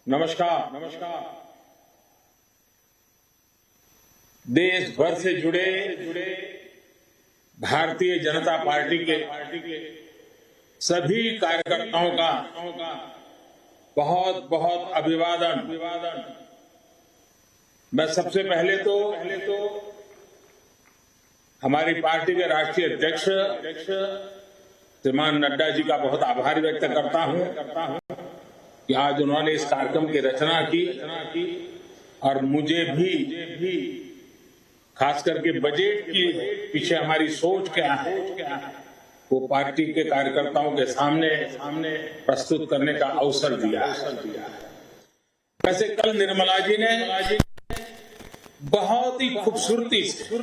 नमस्कार। देश भर से जुड़े भारतीय जनता पार्टी के सभी कार्यकर्ताओं का बहुत बहुत अभिवादन। मैं सबसे पहले तो हमारी पार्टी के राष्ट्रीय अध्यक्ष श्रीमान नड्डा जी का बहुत आभार व्यक्त करता हूं कि आज उन्होंने इस कार्यक्रम की रचना की और मुझे भी खास करके बजट के पीछे हमारी सोच क्या है वो पार्टी के कार्यकर्ताओं के सामने प्रस्तुत करने का अवसर दिया है। वैसे कल निर्मला जी ने बहुत ही खूबसूरती से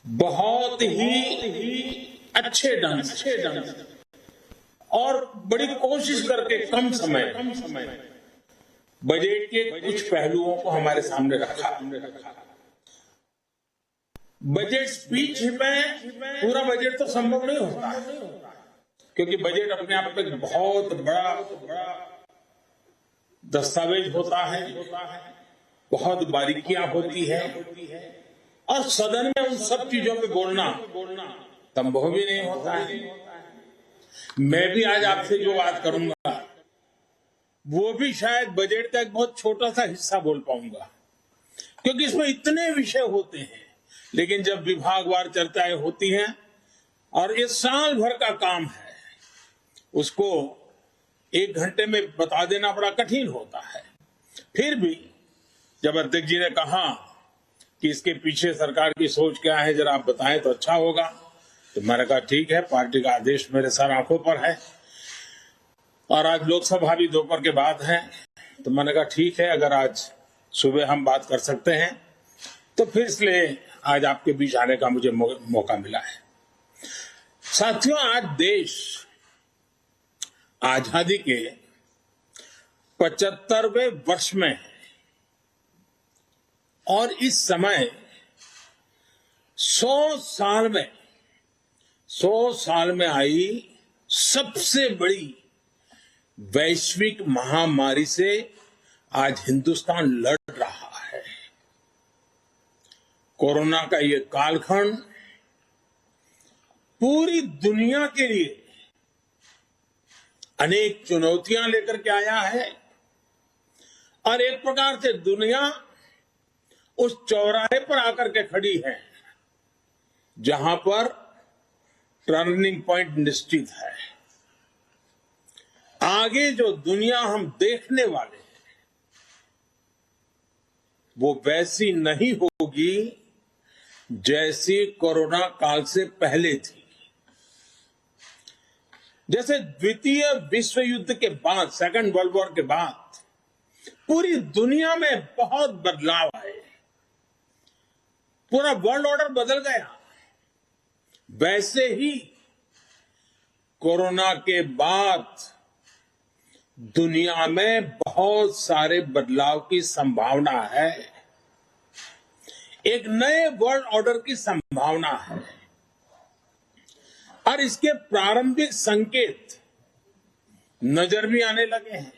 बहुत ही अच्छे ढंग से और बड़ी कोशिश करके कम समय बजट के कुछ पहलुओं को हमारे सामने रखा। बजट स्पीच में पूरा बजट तो संभव नहीं होता क्योंकि बजट अपने आप में बहुत बड़ा दस्तावेज होता है, बहुत बारीकियां होती है और सदन में उन सब चीजों पे बोलना संभव भी नहीं होता है। मैं भी आज आपसे जो बात करूंगा वो भी शायद बजट का एक बहुत छोटा सा हिस्सा बोल पाऊंगा क्योंकि इसमें इतने विषय होते हैं, लेकिन जब विभागवार चर्चाएं होती हैं और ये साल भर का काम है उसको 1 घंटे में बता देना बड़ा कठिन होता है। फिर भी जब अध्यक्ष जी ने कहा कि इसके पीछे सरकार की सोच क्या है जरा आप बताएं तो अच्छा होगा, तो मैंने कहा ठीक है, पार्टी का आदेश मेरे सर आंखों पर है और आज लोकसभा भी दोपहर के बाद है, तो मैंने कहा ठीक है अगर आज सुबह हम बात कर सकते हैं तो फिर इसलिए आज आपके बीच आने का मुझे मौका मिला है। साथियों, आज देश आजादी के 75वें वर्ष में है और इस समय 100 साल में आई सबसे बड़ी वैश्विक महामारी से आज हिंदुस्तान लड़ रहा है। कोरोना का ये कालखंड पूरी दुनिया के लिए अनेक चुनौतियां लेकर के आया है और एक प्रकार से दुनिया उस चौराहे पर आकर के खड़ी है जहां पर टर्निंग पॉइंट निश्चित है। आगे जो दुनिया हम देखने वाले हैं वो वैसी नहीं होगी जैसी कोरोना काल से पहले थी। जैसे द्वितीय विश्व युद्ध के बाद, सेकंड वर्ल्ड वॉर के बाद पूरी दुनिया में बहुत बदलाव आए, पूरा वर्ल्ड ऑर्डर बदल गया, वैसे ही कोरोना के बाद दुनिया में बहुत सारे बदलाव की संभावना है। एक नए वर्ल्ड ऑर्डर की संभावना है और इसके प्रारंभिक संकेत नजर भी आने लगे हैं।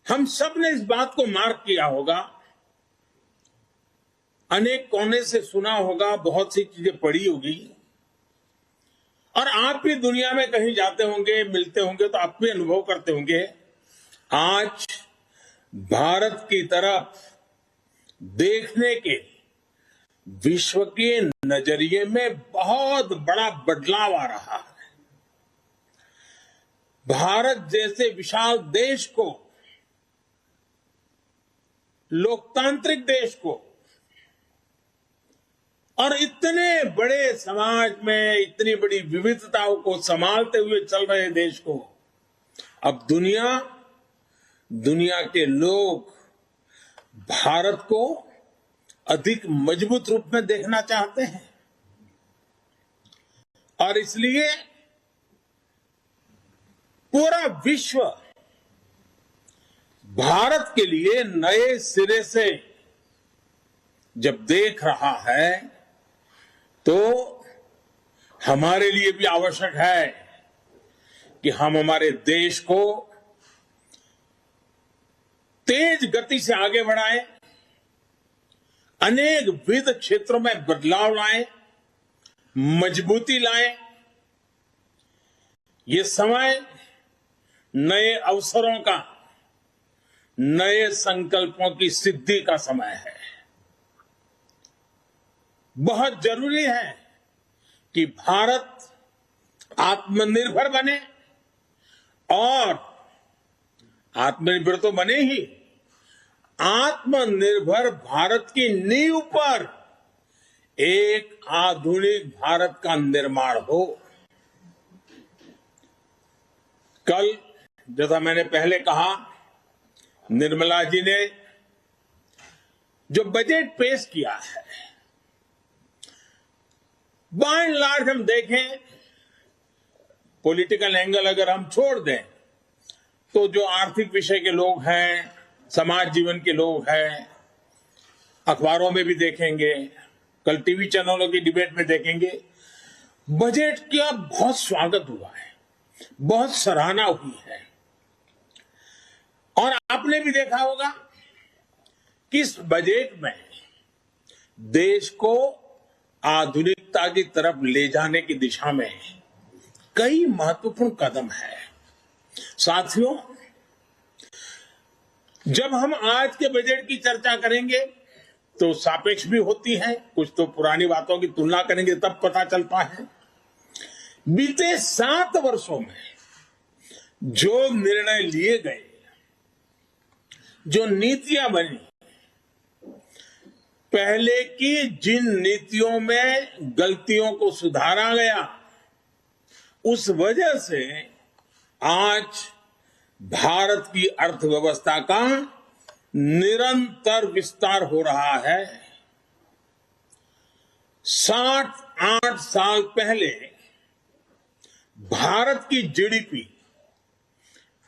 हम सब ने इस बात को मार्क किया होगा, अनेक कोने से सुना होगा, बहुत सी चीजें पढ़ी होगी और आप भी दुनिया में कहीं जाते होंगे, मिलते होंगे तो आप भी अनुभव करते होंगे। आज भारत की तरफ देखने के विश्व के नजरिए में बहुत बड़ा बदलाव आ रहा है। भारत जैसे विशाल देश को, लोकतांत्रिक देश को और इतने बड़े समाज में इतनी बड़ी विविधताओं को संभालते हुए चल रहे देश को अब दुनिया के लोग भारत को अधिक मजबूत रूप में देखना चाहते हैं और इसलिए पूरा विश्व भारत के लिए नए सिरे से जब देख रहा है तो हमारे लिए भी आवश्यक है कि हम हमारे देश को तेज गति से आगे बढ़ाएं, अनेक विविध क्षेत्रों में बदलाव लाएं, मजबूती लाएं। ये समय नए अवसरों का, नए संकल्पों की सिद्धि का समय है। बहुत जरूरी है कि भारत आत्मनिर्भर बने और आत्मनिर्भर तो बने ही, आत्मनिर्भर भारत की नींव पर एक आधुनिक भारत का निर्माण हो। कल जैसा मैंने पहले कहा, निर्मला जी ने जो बजट पेश किया है, बाय एंड लार्ज हम देखें, पॉलिटिकल एंगल अगर हम छोड़ दें तो जो आर्थिक विषय के लोग हैं, समाज जीवन के लोग हैं, अखबारों में भी देखेंगे, कल टीवी चैनलों की डिबेट में देखेंगे, बजट का बहुत स्वागत हुआ है, बहुत सराहना हुई है। और आपने भी देखा होगा कि इस बजट में देश को आधुनिकता की तरफ ले जाने की दिशा में कई महत्वपूर्ण कदम है। साथियों, जब हम आज के बजट की चर्चा करेंगे तो सापेक्ष भी होती है, कुछ तो पुरानी बातों की तुलना करेंगे तब पता चलता है। बीते 7 वर्षों में जो निर्णय लिए गए, जो नीतियां बनी, पहले की जिन नीतियों में गलतियों को सुधारा गया, उस वजह से आज भारत की अर्थव्यवस्था का निरंतर विस्तार हो रहा है। 68 साल पहले भारत की जीडीपी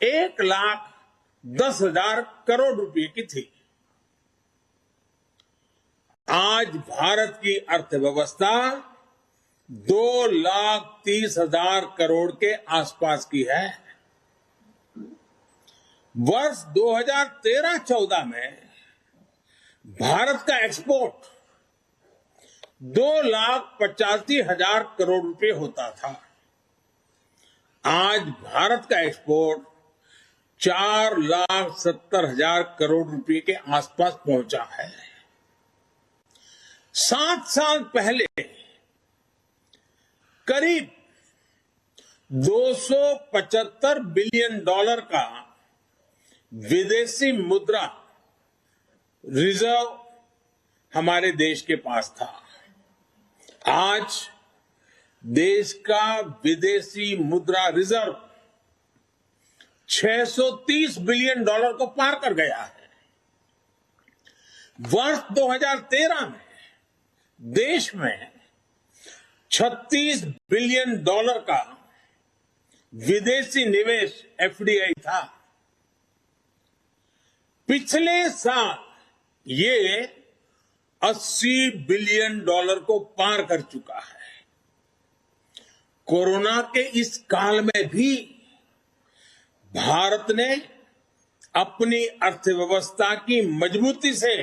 1,10,000 करोड़ रुपए की थी। आज भारत की अर्थव्यवस्था 2,30,000 करोड़ के आसपास की है। वर्ष 2013-14 में भारत का एक्सपोर्ट 2,85,000 करोड़ रुपए होता था। आज भारत का एक्सपोर्ट 4,70,000 करोड़ रुपए के आसपास पहुंचा है। 7 साल पहले करीब $275 बिलियन का विदेशी मुद्रा रिजर्व हमारे देश के पास था। आज देश का विदेशी मुद्रा रिजर्व $630 बिलियन को पार कर गया है। वर्ष 2013 में देश में $36 बिलियन का विदेशी निवेश एफडीआई था। पिछले साल ये $80 बिलियन को पार कर चुका है। कोरोना के इस काल में भी भारत ने अपनी अर्थव्यवस्था की मजबूती से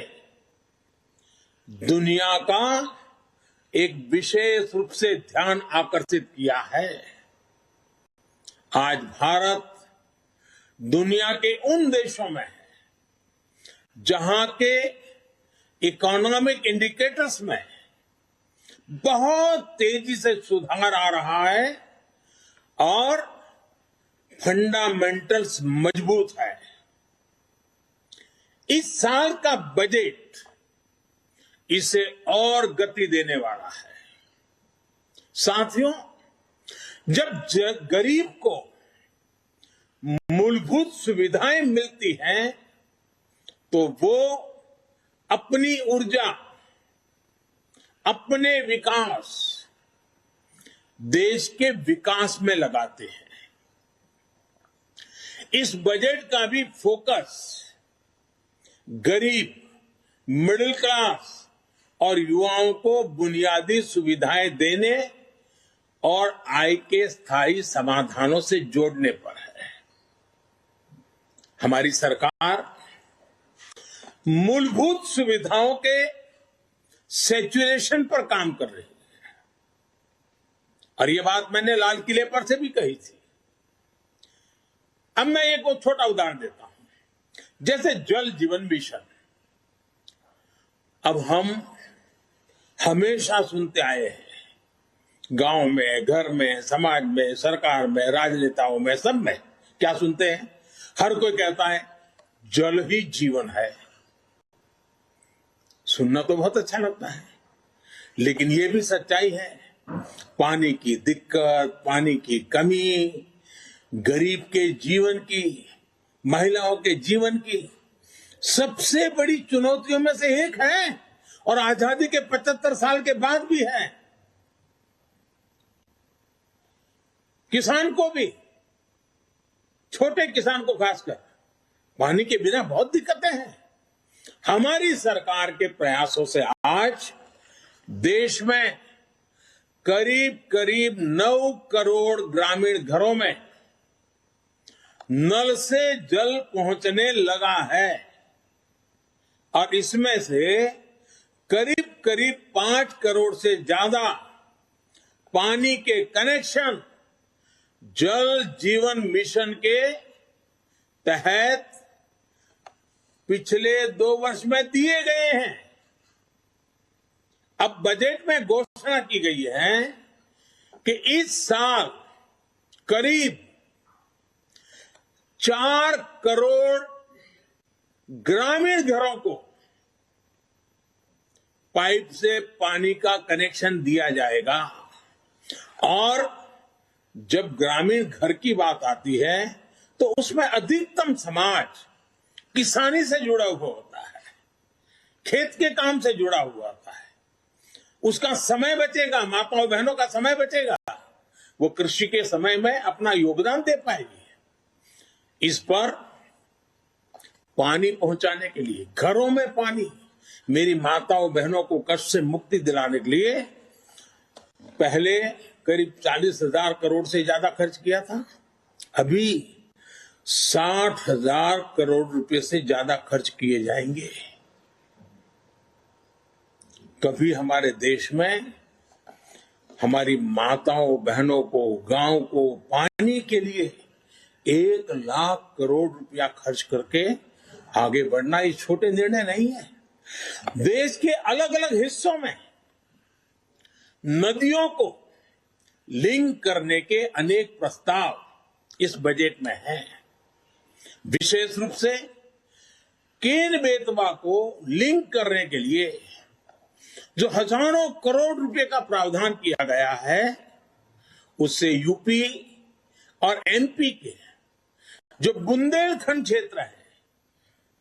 दुनिया का एक विशेष रूप से ध्यान आकर्षित किया है। आज भारत दुनिया के उन देशों में है जहां के इकोनॉमिक इंडिकेटर्स में बहुत तेजी से सुधार आ रहा है और फंडामेंटल्स मजबूत है। इस साल का बजट इसे और गति देने वाला है। साथियों, जब गरीब को मूलभूत सुविधाएं मिलती हैं तो वो अपनी ऊर्जा, अपने विकास, देश के विकास में लगाते हैं। इस बजट का भी फोकस गरीब, मिडिल क्लास और युवाओं को बुनियादी सुविधाएं देने और आय के स्थायी समाधानों से जोड़ने पर है। हमारी सरकार मूलभूत सुविधाओं के सैचुरेशन पर काम कर रही है और ये बात मैंने लाल किले पर से भी कही थी। अब मैं एक छोटा उदाहरण देता हूं, जैसे जल जीवन मिशन। अब हम हमेशा सुनते आए हैं, गांव में, घर में, समाज में, सरकार में, राजनेताओं में, सब में क्या सुनते हैं? हर कोई कहता है जल ही जीवन है। सुनना तो बहुत अच्छा लगता है, लेकिन यह भी सच्चाई है, पानी की दिक्कत, पानी की कमी, गरीब के जीवन की, महिलाओं के जीवन की सबसे बड़ी चुनौतियों में से एक है और आजादी के 75 साल के बाद भी है। किसान को भी, छोटे किसान को खासकर, पानी के बिना बहुत दिक्कतें हैं। हमारी सरकार के प्रयासों से आज देश में करीब करीब 9 करोड़ ग्रामीण घरों में नल से जल पहुंचने लगा है और इसमें से करीब करीब 5 करोड़ से ज्यादा पानी के कनेक्शन जल जीवन मिशन के तहत पिछले 2 वर्ष में दिए गए हैं। अब बजट में घोषणा की गई है कि इस साल करीब 4 करोड़ ग्रामीण घरों को पाइप से पानी का कनेक्शन दिया जाएगा। और जब ग्रामीण घर की बात आती है तो उसमें अधिकतम समाज किसानी से जुड़ा हुआ होता है, खेत के काम से जुड़ा हुआ होता है। उसका समय बचेगा, माताओं बहनों का समय बचेगा, वो कृषि के समय में अपना योगदान दे पाएगी। इस पर पानी पहुंचाने के लिए, घरों में पानी, मेरी माताओं बहनों को कष्ट से मुक्ति दिलाने के लिए पहले करीब 40,000 करोड़ से ज्यादा खर्च किया था। अभी 60,000 करोड़ रुपए से ज्यादा खर्च किए जाएंगे। कभी हमारे देश में हमारी माताओं बहनों को, गांव को पानी के लिए 1 लाख करोड़ रुपया खर्च करके आगे बढ़ना ये छोटे निर्णय नहीं है। देश के अलग अलग हिस्सों में नदियों को लिंक करने के अनेक प्रस्ताव इस बजट में हैं। विशेष रूप से केन बेतवा को लिंक करने के लिए जो हजारों करोड़ रुपए का प्रावधान किया गया है, उससे यूपी और एमपी के जो बुंदेलखंड क्षेत्र है,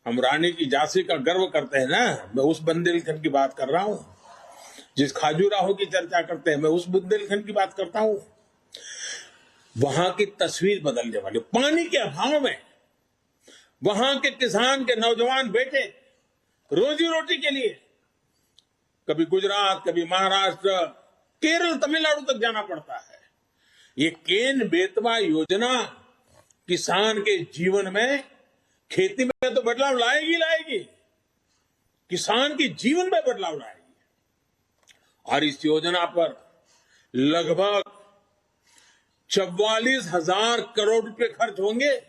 हम रानी की झांसी का गर्व करते हैं ना, मैं उस बुंदेलखंड की बात कर रहा हूं। जिस खाजूराहो की चर्चा करते हैं, मैं उस बुंदेलखंड की बात करता हूं। वहां की तस्वीर बदलने वाली, पानी के अभाव में वहां के किसान के नौजवान बेटे रोजी रोटी के लिए कभी गुजरात, कभी महाराष्ट्र, केरल, तमिलनाडु तक जाना पड़ता है। ये केन बेतवा योजना किसान के जीवन में, खेती में तो बदलाव लाएगी, किसान के जीवन में बदलाव लाएगी। और इस योजना पर लगभग 44,000 करोड़ रुपए खर्च होंगे।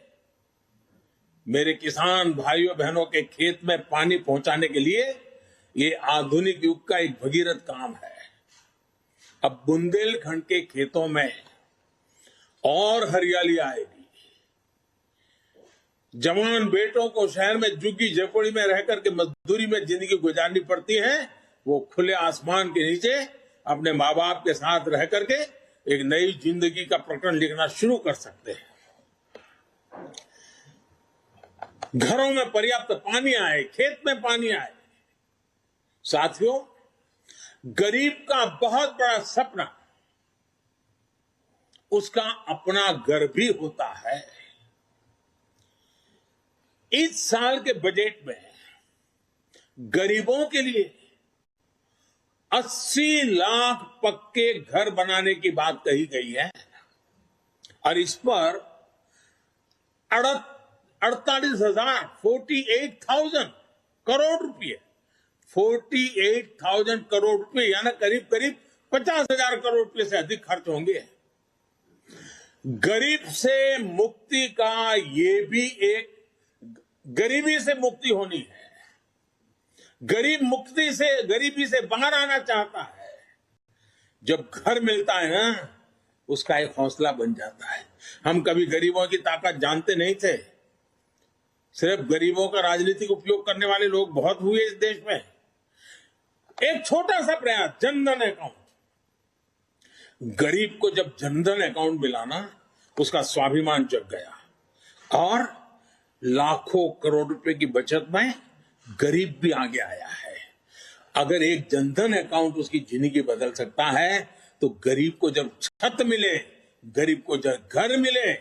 मेरे किसान भाइयों बहनों के खेत में पानी पहुंचाने के लिए ये आधुनिक युग का एक भगीरथ काम है। अब बुंदेलखंड के खेतों में और हरियाली आएगी। जवान बेटों को शहर में झुग्गी झोपड़ी में रहकर के मजदूरी में जिंदगी गुजारनी पड़ती है, वो खुले आसमान के नीचे अपने माँ बाप के साथ रह करके एक नई जिंदगी का प्रकरण लिखना शुरू कर सकते हैं। घरों में पर्याप्त पानी आए, खेत में पानी आए। साथियों, गरीब का बहुत बड़ा सपना उसका अपना घर भी होता है। इस साल के बजट में गरीबों के लिए 80 लाख पक्के घर बनाने की बात कही गई है और इस पर 48,000 करोड़ रुपए 48,000 करोड़ रुपए यानी करीब करीब 50,000 करोड़ रुपए से अधिक खर्च होंगे। गरीब से मुक्ति का ये भी एक गरीबी से मुक्ति होनी है। गरीबी से बाहर आना चाहता है। जब घर मिलता है ना, उसका एक हौसला बन जाता है। हम कभी गरीबों की ताकत जानते नहीं थे। सिर्फ गरीबों का राजनीतिक उपयोग करने वाले लोग बहुत हुए इस देश में। एक छोटा सा प्रयास, जनधन अकाउंट। गरीब को जब जनधन अकाउंट मिला ना, उसका स्वाभिमान जग गया और लाखों करोड़ रुपए की बचत में गरीब भी आगे आया है। अगर एक जनधन अकाउंट उसकी जिंदगी बदल सकता है, तो गरीब को जब छत मिले, गरीब को जब घर मिले,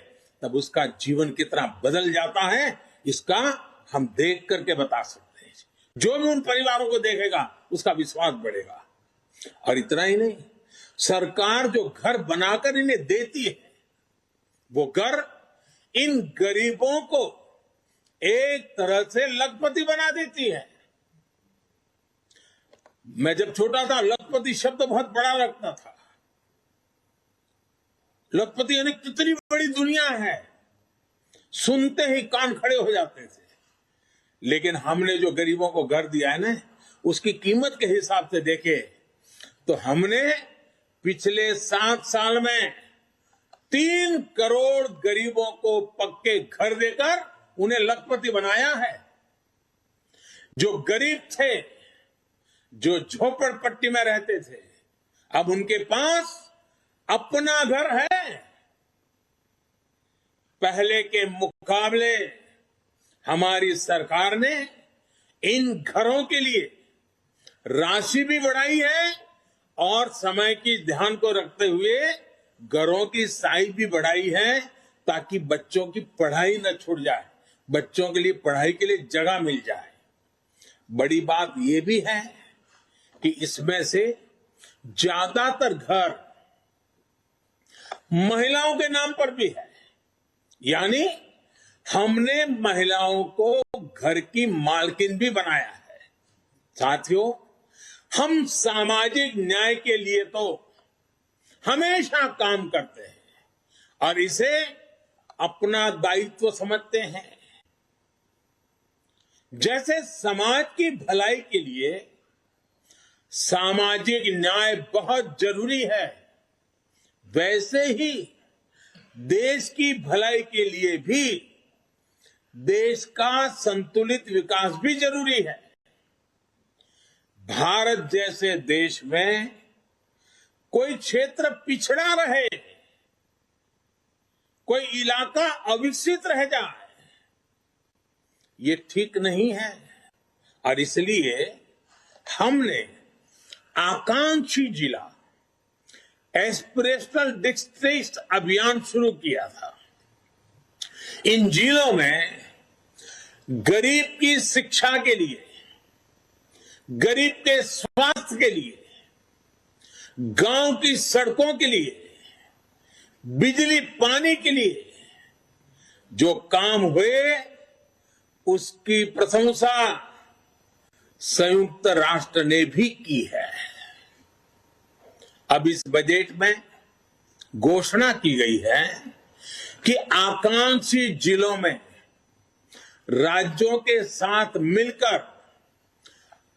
तब उसका जीवन कितना बदल जाता है, इसका हम देख करके बता सकते हैं। जो भी उन परिवारों को देखेगा, उसका विश्वास बढ़ेगा। और इतना ही नहीं, सरकार जो घर बनाकर इन्हें देती है, वो घर इन गरीबों को एक तरह से लखपति बना देती है। मैं जब छोटा था, लखपति शब्द बहुत बड़ा लगता था। लखपति यानी कितनी बड़ी दुनिया है, सुनते ही कान खड़े हो जाते थे। लेकिन हमने जो गरीबों को घर दिया है ना, उसकी कीमत के हिसाब से देखे तो हमने पिछले 7 साल में 3 करोड़ गरीबों को पक्के घर देकर उन्हें लखपति बनाया है। जो गरीब थे, जो झोपड़पट्टी में रहते थे, अब उनके पास अपना घर है। पहले के मुकाबले हमारी सरकार ने इन घरों के लिए राशि भी बढ़ाई है और समय की ध्यान को रखते हुए घरों की साइज भी बढ़ाई है, ताकि बच्चों की पढ़ाई न छूट जाए, बच्चों के लिए पढ़ाई के लिए जगह मिल जाए। बड़ी बात यह भी है कि इसमें से ज्यादातर घर महिलाओं के नाम पर भी है। यानी हमने महिलाओं को घर की मालकिन भी बनाया है। साथियों, हम सामाजिक न्याय के लिए तो हमेशा काम करते हैं और इसे अपना दायित्व समझते हैं। जैसे समाज की भलाई के लिए सामाजिक न्याय बहुत जरूरी है, वैसे ही देश की भलाई के लिए भी देश का संतुलित विकास भी जरूरी है। भारत जैसे देश में कोई क्षेत्र पिछड़ा रहे, कोई इलाका अविकसित रह जाए, ये ठीक नहीं है। और इसलिए हमने आकांक्षी जिला एस्पिरेशनल डिस्ट्रिक्ट अभियान शुरू किया था। इन जिलों में गरीब की शिक्षा के लिए, गरीब के स्वास्थ्य के लिए, गांव की सड़कों के लिए, बिजली पानी के लिए जो काम हुए, उसकी प्रशंसा संयुक्त राष्ट्र ने भी की है। अब इस बजट में घोषणा की गई है कि आकांक्षी जिलों में राज्यों के साथ मिलकर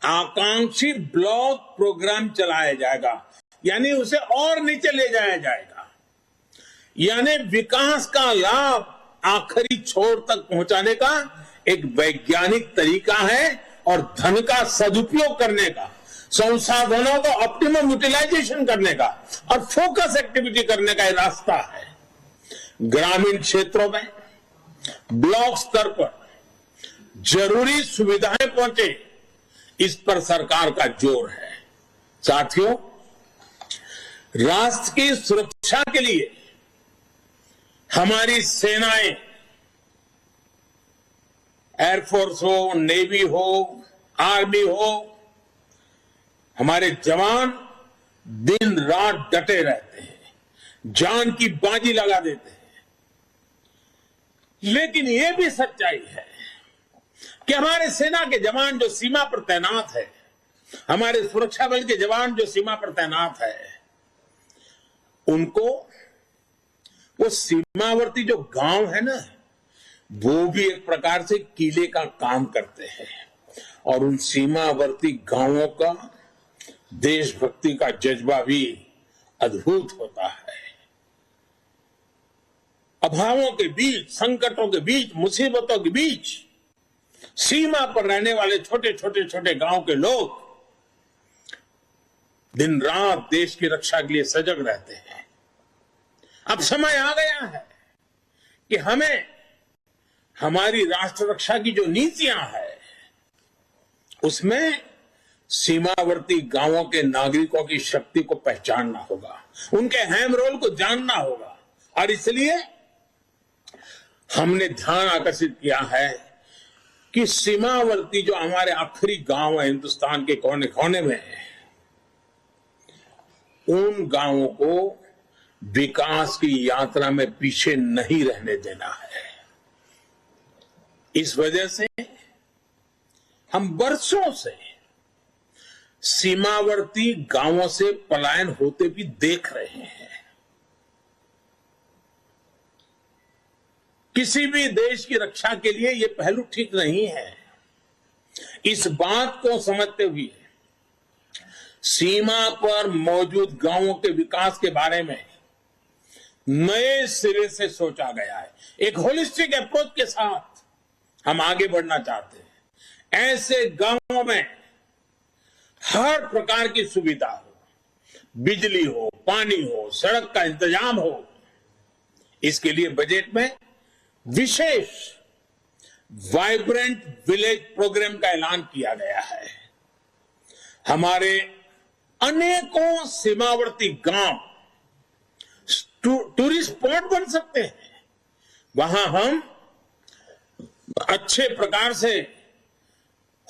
आकांक्षी ब्लॉक प्रोग्राम चलाया जाएगा, यानी उसे और नीचे ले जाया जाएगा। यानी विकास का लाभ आखिरी छोर तक पहुंचाने का एक वैज्ञानिक तरीका है और धन का सदुपयोग करने का, संसाधनों को ऑप्टिमम यूटिलाइजेशन करने का और फोकस एक्टिविटी करने का एक रास्ता है। ग्रामीण क्षेत्रों में ब्लॉक स्तर पर जरूरी सुविधाएं पहुंचे, इस पर सरकार का जोर है। साथियों, राष्ट्र की सुरक्षा के लिए हमारी सेनाएं, एयरफोर्स हो, नेवी हो, आर्मी हो, हमारे जवान दिन रात डटे रहते हैं, जान की बाजी लगा देते हैं। लेकिन यह भी सच्चाई है कि हमारे सेना के जवान जो सीमा पर तैनात है, हमारे सुरक्षा बल के जवान जो सीमा पर तैनात है, उनको वो सीमावर्ती जो गांव है ना, वो भी एक प्रकार से किले का काम करते हैं। और उन सीमावर्ती गांवों का देशभक्ति का जज्बा भी अद्भुत होता है। अभावों के बीच, संकटों के बीच, मुसीबतों के बीच सीमा पर रहने वाले छोटे गांव के लोग दिन रात देश की रक्षा के लिए सजग रहते हैं। अब समय आ गया है कि हमें हमारी राष्ट्र रक्षा की जो नीतियां हैं, उसमें सीमावर्ती गांवों के नागरिकों की शक्ति को पहचानना होगा, उनके अहम रोल को जानना होगा। और इसलिए हमने ध्यान आकर्षित किया है कि सीमावर्ती जो हमारे आखिरी गांव है हिंदुस्तान के कोने कोने में, उन गांवों को विकास की यात्रा में पीछे नहीं रहने देना है। इस वजह से हम वर्षों से सीमावर्ती गांवों से पलायन होते भी देख रहे हैं। किसी भी देश की रक्षा के लिए यह पहलू ठीक नहीं है। इस बात को समझते हुए सीमा पर मौजूद गांवों के विकास के बारे में नए सिरे से सोचा गया है। एक होलिस्टिक अप्रोच के साथ हम आगे बढ़ना चाहते हैं। ऐसे गांवों में हर प्रकार की सुविधा हो, बिजली हो, पानी हो, सड़क का इंतजाम हो। इसके लिए बजट में विशेष वाइब्रेंट विलेज प्रोग्राम का ऐलान किया गया है। हमारे अनेकों सीमावर्ती गांव टूरिस्ट स्पॉट बन सकते हैं। वहां हम अच्छे प्रकार से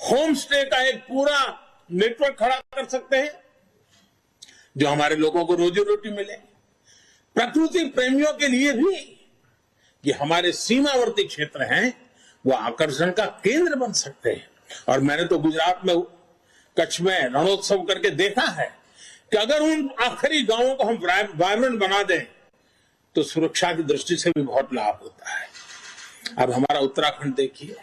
होम स्टे का एक पूरा नेटवर्क खड़ा कर सकते हैं, जो हमारे लोगों को रोजी रोटी मिले। प्रकृति प्रेमियों के लिए भी ये हमारे सीमावर्ती क्षेत्र हैं, वो आकर्षण का केंद्र बन सकते हैं। और मैंने तो गुजरात में कच्छ में रणोत्सव करके देखा है कि अगर उन आखिरी गांवों को हम वाइब्रेंट बना दें तो सुरक्षा की दृष्टि से भी बहुत लाभ होता है। अब हमारा उत्तराखंड देखिए,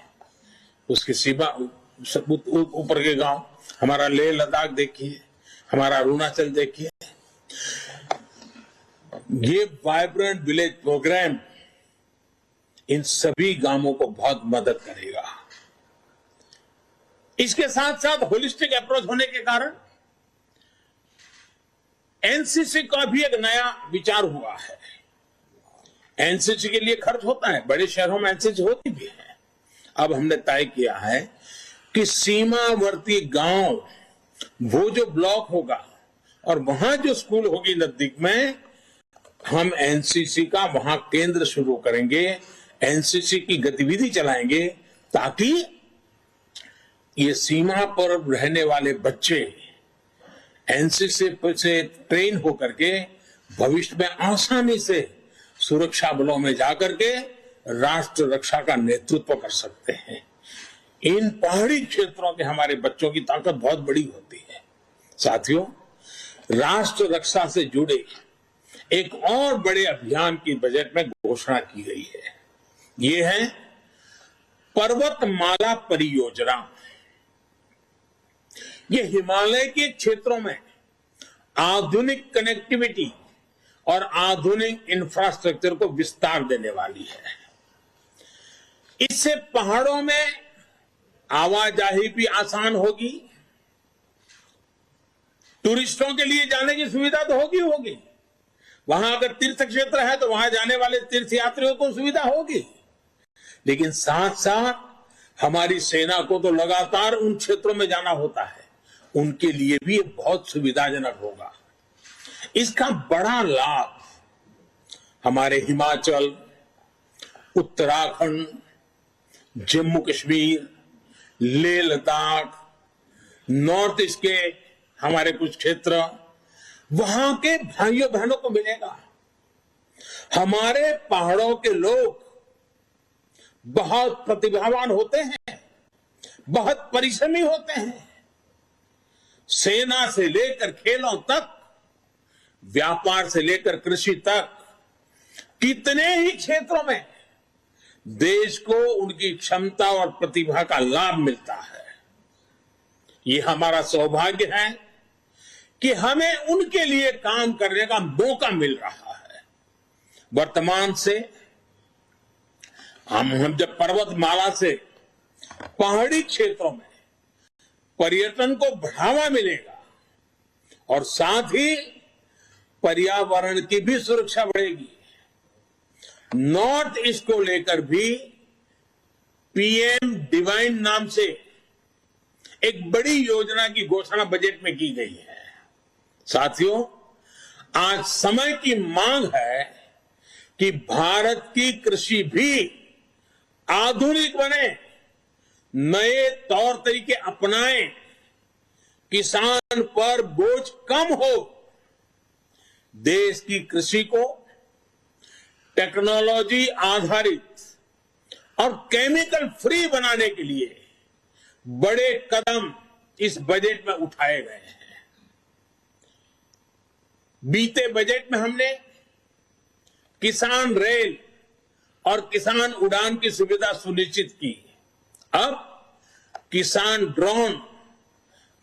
उसकी सीमा ऊपर के गांव, हमारा लेह लद्दाख देखिए, हमारा अरुणाचल देखिए। ये वाइब्रेंट विलेज प्रोग्राम इन सभी गांवों को बहुत मदद करेगा। इसके साथ साथ होलिस्टिक अप्रोच होने के कारण एनसीसी का भी एक नया विचार हुआ है। एनसीसी के लिए खर्च होता है, बड़े शहरों में एनसीसी होती भी है। अब हमने तय किया है कि सीमावर्ती गांव, वो जो ब्लॉक होगा और वहां जो स्कूल होगी नजदीक में, हम एनसीसी का वहां केंद्र शुरू करेंगे, एनसीसी की गतिविधि चलाएंगे, ताकि ये सीमा पर रहने वाले बच्चे एनसीसी से ट्रेन होकर के भविष्य में आसानी से सुरक्षा बलों में जाकर के राष्ट्र रक्षा का नेतृत्व कर सकते हैं। इन पहाड़ी क्षेत्रों के हमारे बच्चों की ताकत बहुत बड़ी होती है। साथियों, राष्ट्र रक्षा से जुड़े एक और बड़े अभियान की बजट में घोषणा की गई है। ये है पर्वतमाला परियोजना। ये हिमालय के क्षेत्रों में आधुनिक कनेक्टिविटी और आधुनिक इंफ्रास्ट्रक्चर को विस्तार देने वाली है। इससे पहाड़ों में आवाजाही भी आसान होगी, टूरिस्टों के लिए जाने की सुविधा तो होगी। वहां अगर तीर्थ क्षेत्र है तो वहां जाने वाले तीर्थयात्रियों को सुविधा होगी, लेकिन साथ साथ हमारी सेना को तो लगातार उन क्षेत्रों में जाना होता है, उनके लिए भी बहुत सुविधाजनक होगा। इसका बड़ा लाभ हमारे हिमाचल, उत्तराखंड, जम्मू कश्मीर, लेह लद्दाख, नॉर्थ ईस्ट के हमारे कुछ क्षेत्र वहां के भाइयों बहनों को मिलेगा। हमारे पहाड़ों के लोग बहुत प्रतिभावान होते हैं, बहुत परिश्रमी होते हैं। सेना से लेकर खेलों तक, व्यापार से लेकर कृषि तक, कितने ही क्षेत्रों में देश को उनकी क्षमता और प्रतिभा का लाभ मिलता है। ये हमारा सौभाग्य है कि हमें उनके लिए काम करने का मौका मिल रहा है। वर्तमान से हम जब पर्वतमाला से पहाड़ी क्षेत्रों में पर्यटन को बढ़ावा मिलेगा और साथ ही पर्यावरण की भी सुरक्षा बढ़ेगी। नॉर्थ ईस्ट को लेकर भी पीएम डिवाइन नाम से एक बड़ी योजना की घोषणा बजट में की गई है। साथियों, आज समय की मांग है कि भारत की कृषि भी आधुनिक बने, नए तौर तरीके अपनाएं, किसान पर बोझ कम हो। देश की कृषि को टेक्नोलॉजी आधारित और केमिकल फ्री बनाने के लिए बड़े कदम इस बजट में उठाए गए हैं। बीते बजट में हमने किसान रेल और किसान उड़ान की सुविधा सुनिश्चित की। अब किसान ड्रोन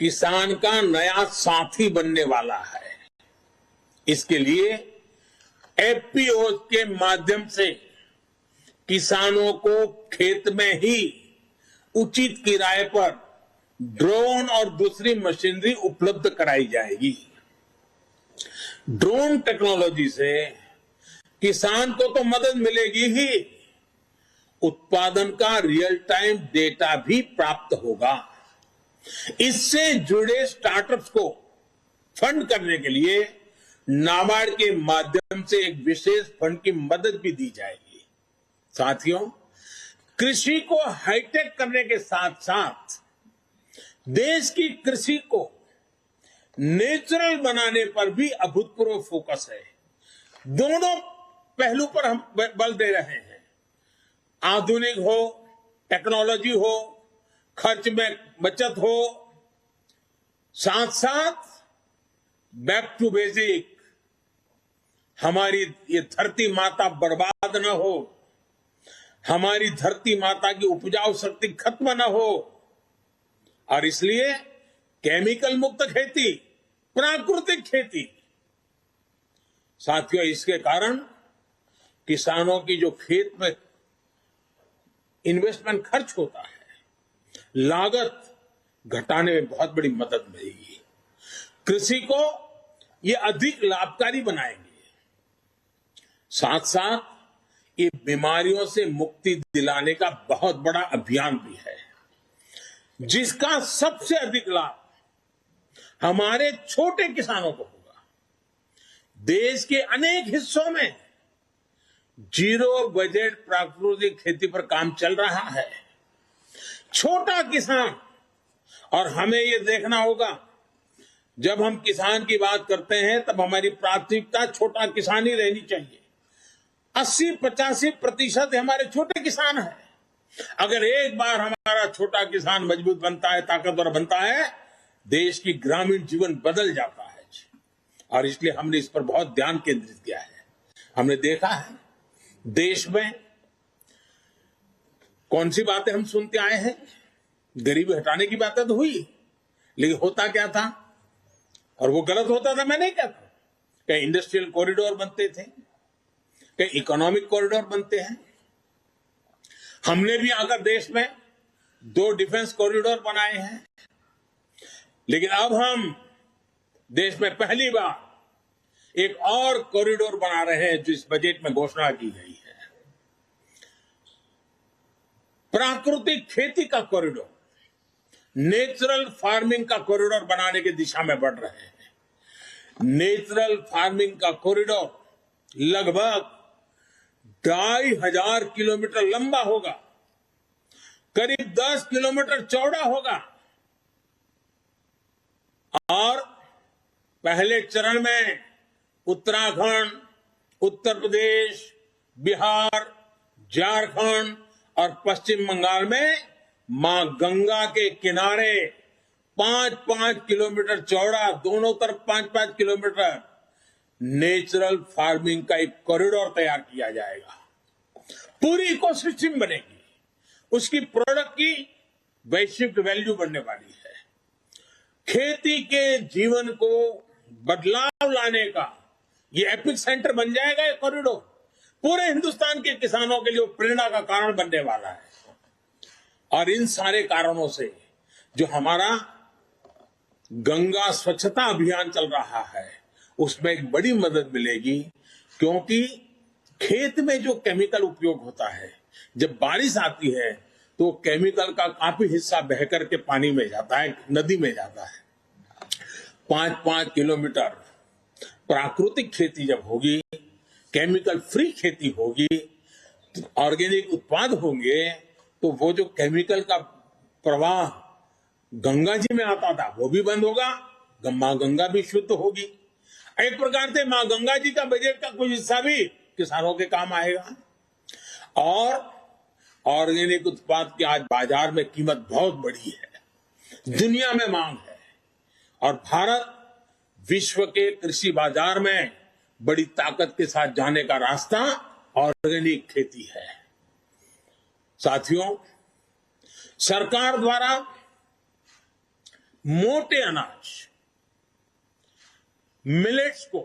किसान का नया साथी बनने वाला है। इसके लिए एफपीओ के माध्यम से किसानों को खेत में ही उचित किराए पर ड्रोन और दूसरी मशीनरी उपलब्ध कराई जाएगी। ड्रोन टेक्नोलॉजी से किसान को तो मदद मिलेगी ही, उत्पादन का रियल टाइम डेटा भी प्राप्त होगा। इससे जुड़े स्टार्टअप्स को फंड करने के लिए नाबार्ड के माध्यम से एक विशेष फंड की मदद भी दी जाएगी। साथियों, कृषि को हाईटेक करने के साथ साथ देश की कृषि को नेचुरल बनाने पर भी अभूतपूर्व फोकस है। दोनों पहलू पर हम बल दे रहे हैं। आधुनिक हो, टेक्नोलॉजी हो, खर्च में बचत हो, साथ साथ बैक टू बेसिक, हमारी ये धरती माता बर्बाद न हो, हमारी धरती माता की उपजाऊ शक्ति खत्म न हो, और इसलिए केमिकल मुक्त खेती, प्राकृतिक खेती। साथियों, इसके कारण किसानों की जो खेत में इन्वेस्टमेंट खर्च होता है, लागत घटाने में बहुत बड़ी मदद मिलेगी। कृषि को ये अधिक लाभकारी बनाएंगे। साथ साथ ये बीमारियों से मुक्ति दिलाने का बहुत बड़ा अभियान भी है, जिसका सबसे अधिक लाभ हमारे छोटे किसानों को होगा। देश के अनेक हिस्सों में जीरो बजट प्राकृतिक खेती पर काम चल रहा है। छोटा किसान, और हमें ये देखना होगा, जब हम किसान की बात करते हैं तब हमारी प्राथमिकता छोटा किसान ही रहनी चाहिए। 80-85% हमारे छोटे किसान हैं। अगर एक बार हमारा छोटा किसान मजबूत बनता है, ताकतवर बनता है, देश की ग्रामीण जीवन बदल जाता है। और इसलिए हमने इस पर बहुत ध्यान केंद्रित किया है। हमने देखा है देश में कौन सी बातें हम सुनते आए हैं। गरीबी हटाने की बातें तो हुई, लेकिन होता क्या था, और वो गलत होता था, मैं नहीं कहता। कहीं इंडस्ट्रियल कॉरिडोर बनते थे, कहीं इकोनॉमिक कॉरिडोर बनते हैं। हमने भी आकर देश में 2 डिफेंस कॉरिडोर बनाए हैं, लेकिन अब हम देश में पहली बार एक और कॉरिडोर बना रहे हैं, जो इस बजट में घोषणा की गई है। प्राकृतिक खेती का कॉरिडोर, नेचुरल फार्मिंग का कॉरिडोर बनाने की दिशा में बढ़ रहे हैं। नेचुरल फार्मिंग का कॉरिडोर लगभग 2500 किलोमीटर लंबा होगा, करीब 10 किलोमीटर चौड़ा होगा। और पहले चरण में उत्तराखंड, उत्तर प्रदेश, बिहार, झारखंड और पश्चिम बंगाल में मां गंगा के किनारे 5-5 किलोमीटर चौड़ा, दोनों तरफ 5-5 किलोमीटर नेचुरल फार्मिंग का एक कॉरिडोर तैयार किया जाएगा। पूरी इकोसिस्टम बनेगी, उसकी प्रोडक्ट की वैश्विक वैल्यू बढ़ने वाली है। खेती के जीवन को बदलाव लाने का ये एपिक सेंटर बन जाएगा। ये कॉरिडोर पूरे हिंदुस्तान के किसानों के लिए प्रेरणा का कारण बनने वाला है। और इन सारे कारणों से जो हमारा गंगा स्वच्छता अभियान चल रहा है उसमें एक बड़ी मदद मिलेगी, क्योंकि खेत में जो केमिकल उपयोग होता है, जब बारिश आती है तो केमिकल का काफी हिस्सा बह करके पानी में जाता है, नदी में जाता है। 5-5 किलोमीटर प्राकृतिक खेती जब होगी, केमिकल फ्री खेती होगी, ऑर्गेनिक उत्पाद होंगे, तो वो जो केमिकल का प्रवाह गंगा जी में आता था वो भी बंद होगा, मां गंगा भी शुद्ध होगी। एक प्रकार से मां गंगा जी का बजट का कुछ हिस्सा भी किसानों के काम आएगा। और ऑर्गेनिक उत्पाद की आज बाजार में कीमत बहुत बड़ी है, दुनिया में मांग है, और भारत विश्व के कृषि बाजार में बड़ी ताकत के साथ जाने का रास्ता ऑर्गेनिक खेती है। साथियों, सरकार द्वारा मोटे अनाज, मिलेट्स को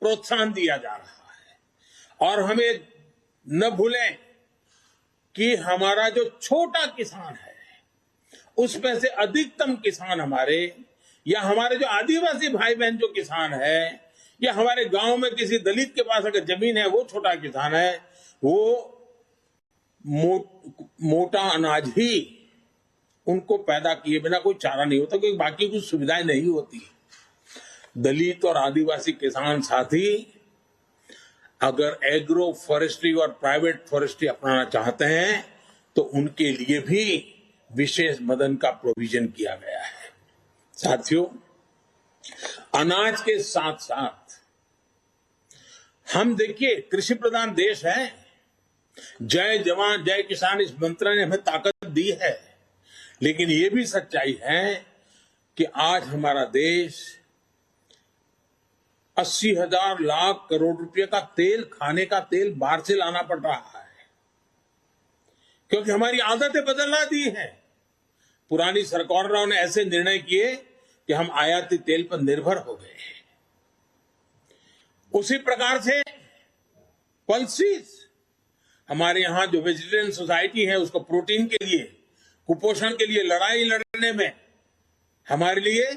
प्रोत्साहन दिया जा रहा है। और हमें न भूलें कि हमारा जो छोटा किसान है उसमें से अधिकतम किसान हमारे, या हमारे जो आदिवासी भाई बहन जो किसान है, या हमारे गांव में किसी दलित के पास अगर जमीन है वो छोटा किसान है, वो मोटा अनाज ही उनको पैदा किए बिना कोई चारा नहीं होता, क्योंकि बाकी कुछ सुविधाएं नहीं होती। दलित और आदिवासी किसान साथी अगर एग्रो फॉरेस्ट्री और प्राइवेट फॉरेस्ट्री अपनाना चाहते हैं तो उनके लिए भी विशेष मदद का प्रोविजन किया गया है। साथियों, अनाज के साथ साथ हम देखिए कृषि प्रधान देश है। जय जवान जय किसान इस मंत्र ने हमें ताकत दी है, लेकिन ये भी सच्चाई है कि आज हमारा देश 80,000 लाख करोड़ रुपए का तेल, खाने का तेल बाहर से लाना पड़ रहा है, क्योंकि हमारी आदतें बदलना दी है। पुरानी सरकारों ने ऐसे निर्णय किए कि हम आयाती तेल पर निर्भर हो गए। उसी प्रकार से पल्सीज, हमारे यहां जो वेजिटेरियन सोसाइटी है उसको प्रोटीन के लिए, कुपोषण के लिए लड़ाई लड़ने में हमारे लिए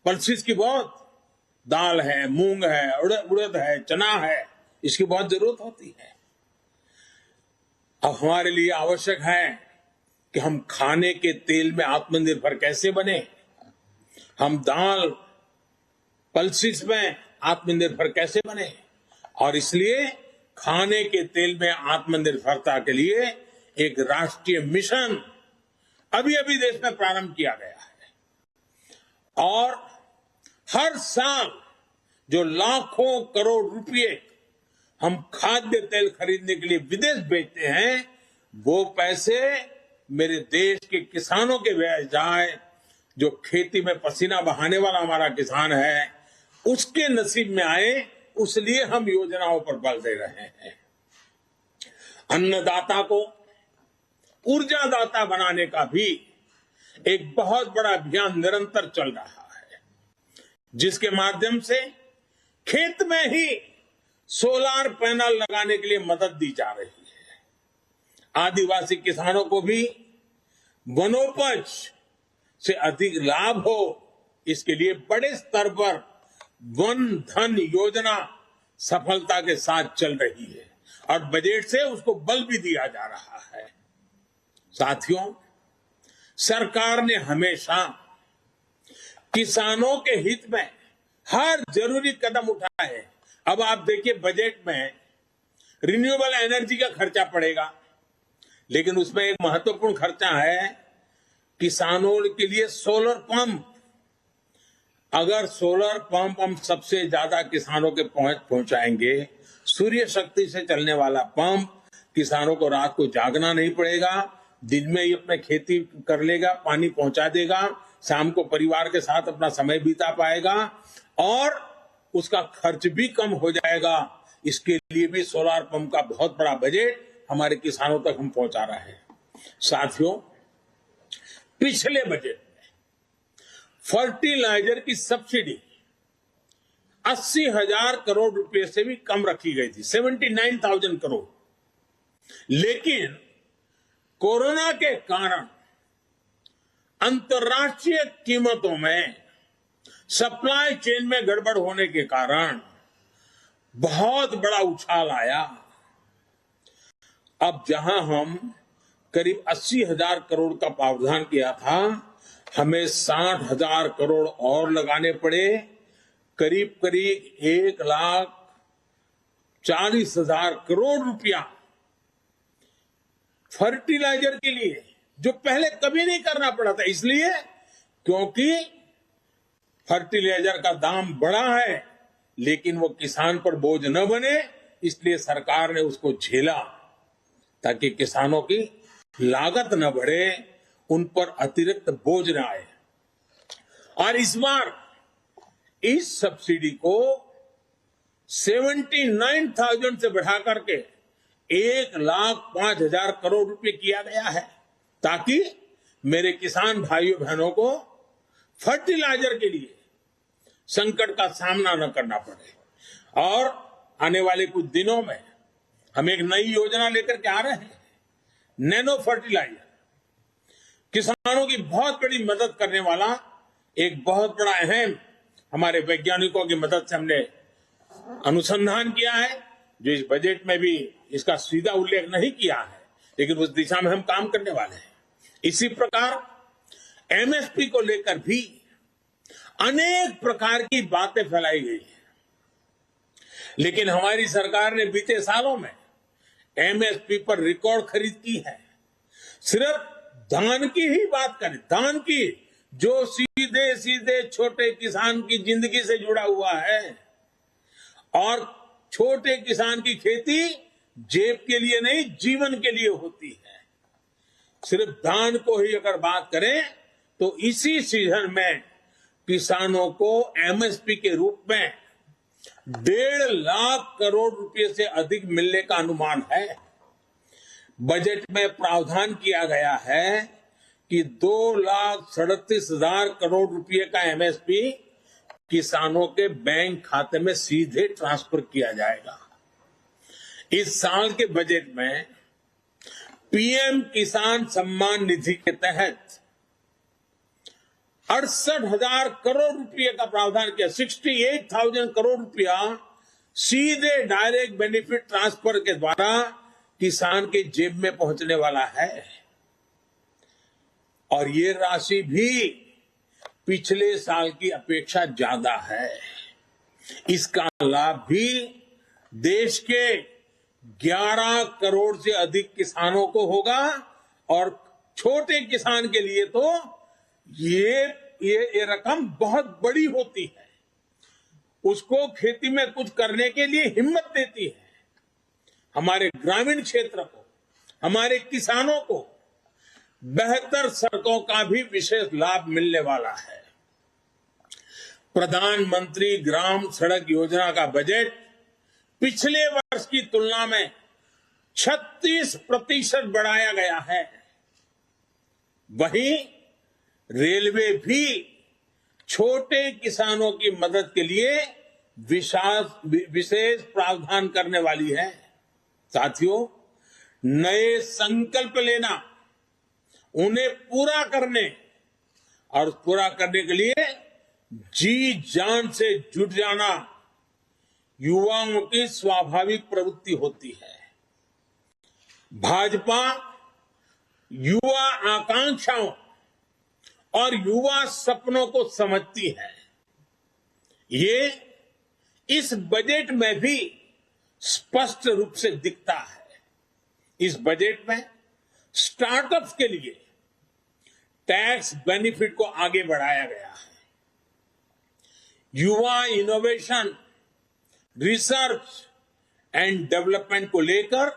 पल्सीज की बहुत, दाल है, मूंग है, उड़द है, चना है, इसकी बहुत जरूरत होती है। अब हमारे लिए आवश्यक है कि हम खाने के तेल में आत्मनिर्भर कैसे बने, हम दाल पल्सीज में आत्मनिर्भर कैसे बने। और इसलिए खाने के तेल में आत्मनिर्भरता के लिए एक राष्ट्रीय मिशन अभी अभी देश में प्रारंभ किया गया है। और हर साल जो लाखों करोड़ रुपए हम खाद्य तेल खरीदने के लिए विदेश भेजते हैं, वो पैसे मेरे देश के किसानों के व्यय जाए। जो खेती में पसीना बहाने वाला हमारा किसान है उसके नसीब में आए, उसलिए हम योजनाओं पर बल दे रहे हैं। अन्नदाता को ऊर्जादाता बनाने का भी एक बहुत बड़ा अभियान निरंतर चल रहा है, जिसके माध्यम से खेत में ही सोलार पैनल लगाने के लिए मदद दी जा रही है। आदिवासी किसानों को भी वनोपज से अधिक लाभ हो, इसके लिए बड़े स्तर पर वन धन योजना सफलता के साथ चल रही है और बजट से उसको बल भी दिया जा रहा है। साथियों, सरकार ने हमेशा किसानों के हित में हर जरूरी कदम उठाए है। अब आप देखिए बजट में रिन्यूएबल एनर्जी का खर्चा पड़ेगा, लेकिन उसमें एक महत्वपूर्ण खर्चा है किसानों के लिए सोलर पंप, अगर सोलर पंप हम सबसे ज्यादा किसानों के पहुंचाएंगे, सूर्य शक्ति से चलने वाला पंप, किसानों को रात को जागना नहीं पड़ेगा, दिन में ही अपने खेती कर लेगा, पानी पहुंचा देगा, शाम को परिवार के साथ अपना समय बिता पाएगा और उसका खर्च भी कम हो जाएगा। इसके लिए भी सोलर पंप का बहुत बड़ा बजट हमारे किसानों तक हम पहुंचा रहे हैं। साथियों, पिछले बजट में फर्टिलाइजर की सब्सिडी 80,000 करोड़ रुपए से भी कम रखी गई थी, 79,000 करोड़। लेकिन कोरोना के कारण अंतर्राष्ट्रीय कीमतों में सप्लाई चेन में गड़बड़ होने के कारण बहुत बड़ा उछाल आया। अब जहां हम करीब 80,000 करोड़ का प्रावधान किया था, हमें 60,000 करोड़ और लगाने पड़े। करीब करीब 1,40,000 करोड़ रुपया फर्टिलाइजर के लिए, जो पहले कभी नहीं करना पड़ा था। इसलिए क्योंकि फर्टिलाइजर का दाम बढ़ा है, लेकिन वो किसान पर बोझ न बने, इसलिए सरकार ने उसको झेला ताकि किसानों की लागत न बढ़े, उन पर अतिरिक्त बोझ न आए। और इस बार इस सब्सिडी को 79,000 से बढ़ा करके 1,05,000 करोड़ रुपए किया गया है, ताकि मेरे किसान भाइयों बहनों को फर्टिलाइजर के लिए संकट का सामना न करना पड़े। और आने वाले कुछ दिनों में हम एक नई योजना लेकर के आ रहे हैं, नैनो फर्टिलाइजर। किसानों की बहुत बड़ी मदद करने वाला एक बहुत बड़ा अहम, हमारे वैज्ञानिकों की मदद से हमने अनुसंधान किया है, जो इस बजट में भी इसका सीधा उल्लेख नहीं किया है, लेकिन उस दिशा में हम काम करने वाले हैं। इसी प्रकार एमएसपी को लेकर भी अनेक प्रकार की बातें फैलाई गई हैं, लेकिन हमारी सरकार ने बीते सालों में एमएसपी पर रिकॉर्ड खरीद की है। सिर्फ धान की ही बात करें, धान की, जो सीधे सीधे छोटे किसान की जिंदगी से जुड़ा हुआ है, और छोटे किसान की खेती जेब के लिए नहीं, जीवन के लिए होती है। सिर्फ धान को ही अगर बात करें तो इसी सीजन में किसानों को एमएसपी के रूप में 1.5 लाख करोड़ रुपए से अधिक मिलने का अनुमान है। बजट में प्रावधान किया गया है कि 2,37,000 करोड़ रुपए का एमएसपी किसानों के बैंक खाते में सीधे ट्रांसफर किया जाएगा। इस साल के बजट में पीएम किसान सम्मान निधि के तहत 68,000 करोड़ रुपए का प्रावधान किया। 68,000 करोड़ रुपया सीधे डायरेक्ट बेनिफिट ट्रांसफर के द्वारा किसान के जेब में पहुंचने वाला है। और ये राशि भी पिछले साल की अपेक्षा ज्यादा है। इसका लाभ भी देश के 11 करोड़ से अधिक किसानों को होगा, और छोटे किसान के लिए तो ये रकम बहुत बड़ी होती है, उसको खेती में कुछ करने के लिए हिम्मत देती है। हमारे ग्रामीण क्षेत्र को, हमारे किसानों को बेहतर सड़कों का भी विशेष लाभ मिलने वाला है। प्रधानमंत्री ग्राम सड़क योजना का बजट पिछले वर्ष की तुलना में 36% बढ़ाया गया है। वहीं रेलवे भी छोटे किसानों की मदद के लिए विशेष प्रावधान करने वाली है। साथियों, नए संकल्प लेना, उन्हें पूरा करने, और पूरा करने के लिए जी जान से जुट जाना युवाओं की स्वाभाविक प्रवृत्ति होती है। भाजपा युवा आकांक्षाओं और युवा सपनों को समझती है। ये इस बजट में भी स्पष्ट रूप से दिखता है। इस बजट में स्टार्टअप्स के लिए टैक्स बेनिफिट को आगे बढ़ाया गया है। युवा इनोवेशन, रिसर्च एंड डेवलपमेंट को लेकर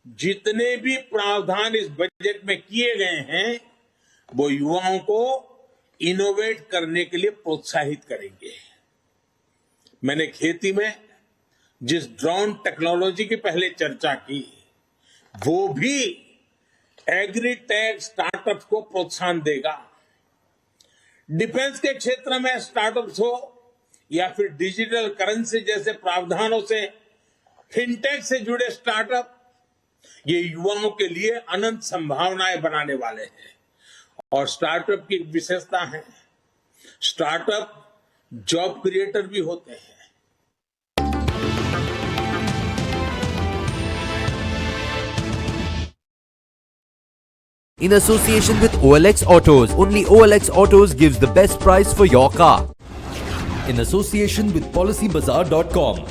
जितने भी प्रावधान इस बजट में किए गए हैं वो युवाओं को इनोवेट करने के लिए प्रोत्साहित करेंगे। मैंने खेती में जिस ड्रोन टेक्नोलॉजी की पहले चर्चा की वो भी एग्रीटेक स्टार्टअप्स को प्रोत्साहन देगा। डिफेंस के क्षेत्र में स्टार्टअप्स हो या फिर डिजिटल करेंसी जैसे प्रावधानों से फिनटेक से जुड़े स्टार्टअप, ये युवाओं के लिए अनंत संभावनाएं बनाने वाले हैं। और स्टार्टअप की विशेषता है, स्टार्टअप जॉब क्रिएटर भी होते हैं। In association with OLX Autos, only OLX Autos gives the best price for your car. In association with PolicyBazaar.com.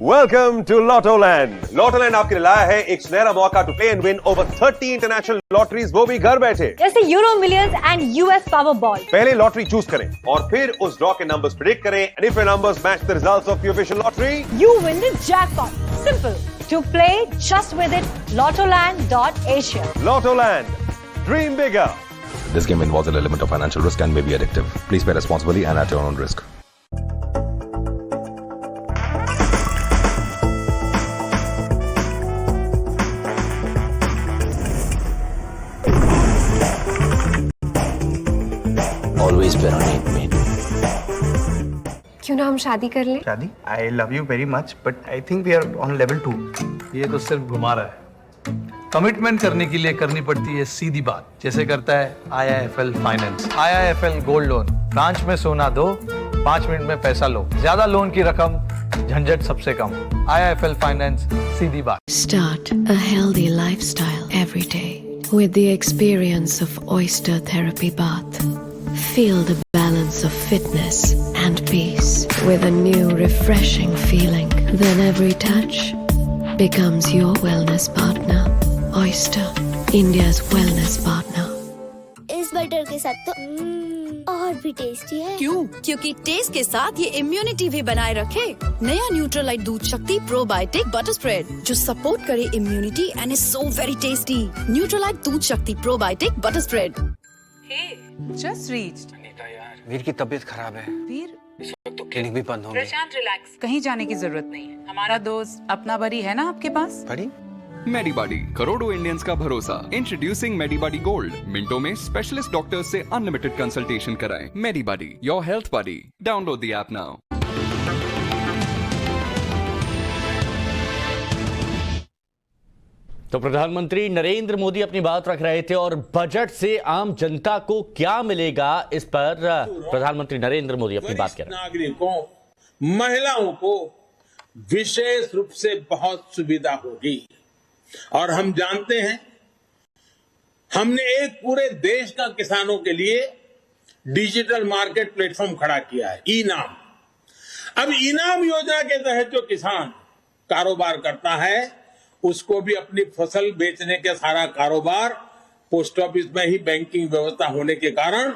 Welcome to Lottoland. Lottoland आपके लिए लाया है एक सुनहरा मौका to play and win over 30 international lotteries, वो भी घर बैठे। जैसे euro millions and US Powerball. पहले लॉटरी चूज करें और फिर उस ड्रॉ के नंबर्स प्रेडिक्ट करें। And if your numbers match the results of the official lottery, you win the jackpot. Simple. To play, just visit lottoland.asia. Lottoland. Dream bigger. This game involves an element of financial risk and may be addictive. Please play responsibly and at your own risk. Always paranoid, mate. क्यों ना हम शादी कर लें? शादी? I love you very much, but I think we are on level 2. ये तो सिर्फ घुमा रहा है। कमिटमेंट करने के लिए करनी पड़ती है सीधी बात, जैसे करता है IIFL finance. IIFL gold loan, branch में सोना दो, 5 मिनट में पैसा लो, ज्यादा लोन की रकम, झंझट सबसे कम। IIFL फाइनेंस, सीधी बात। Start a healthy lifestyle every day with the experience of Oyster Therapy Bath. Feel the balance of fitness and peace with a new refreshing feeling. Then every touch becomes your wellness partner. Oyster, India's wellness partner. इस butter के साथ तो और भी tasty है। क्यों? क्योंकि test के साथ ये इम्यूनिटी भी बनाए रखे। नया Nutralite Doodh Shakti probiotic butter spread जो सपोर्ट करे immunity and is so very tasty. Nutralite Doodh Shakti probiotic butter spread. Just reached. Anita यार, वीर की तबीयत खराब है। वीर? इस वक्त तो क्लिनिक भी बंद होंगे। प्रशांत रिलैक्स, कहीं जाने की जरूरत नहीं है। हमारा दोस्त अपना बड़ी है ना आपके पास? बड़ी? मेडीबॉडी, करोड़ों इंडियंस का भरोसा। Introducing Medibuddy gold. मिनटों में स्पेशलिस्ट डॉक्टर्स से अनलिमिटेड कंसल्टेशन कराएं। Medibuddy, your health buddy. Download the app now. तो प्रधानमंत्री नरेंद्र मोदी अपनी बात रख रहे थे और बजट से आम जनता को क्या मिलेगा इस पर प्रधानमंत्री नरेंद्र मोदी अपनी बात कर रहे हैं। नागरिकों, महिलाओं को विशेष रूप से बहुत सुविधा होगी। और हम जानते हैं हमने एक पूरे देश का किसानों के लिए डिजिटल मार्केट प्लेटफॉर्म खड़ा किया है, इनाम। अब इनाम योजना के तहत जो किसान कारोबार करता है उसको भी अपनी फसल बेचने के सारा कारोबार पोस्ट ऑफिस में ही बैंकिंग व्यवस्था होने के कारण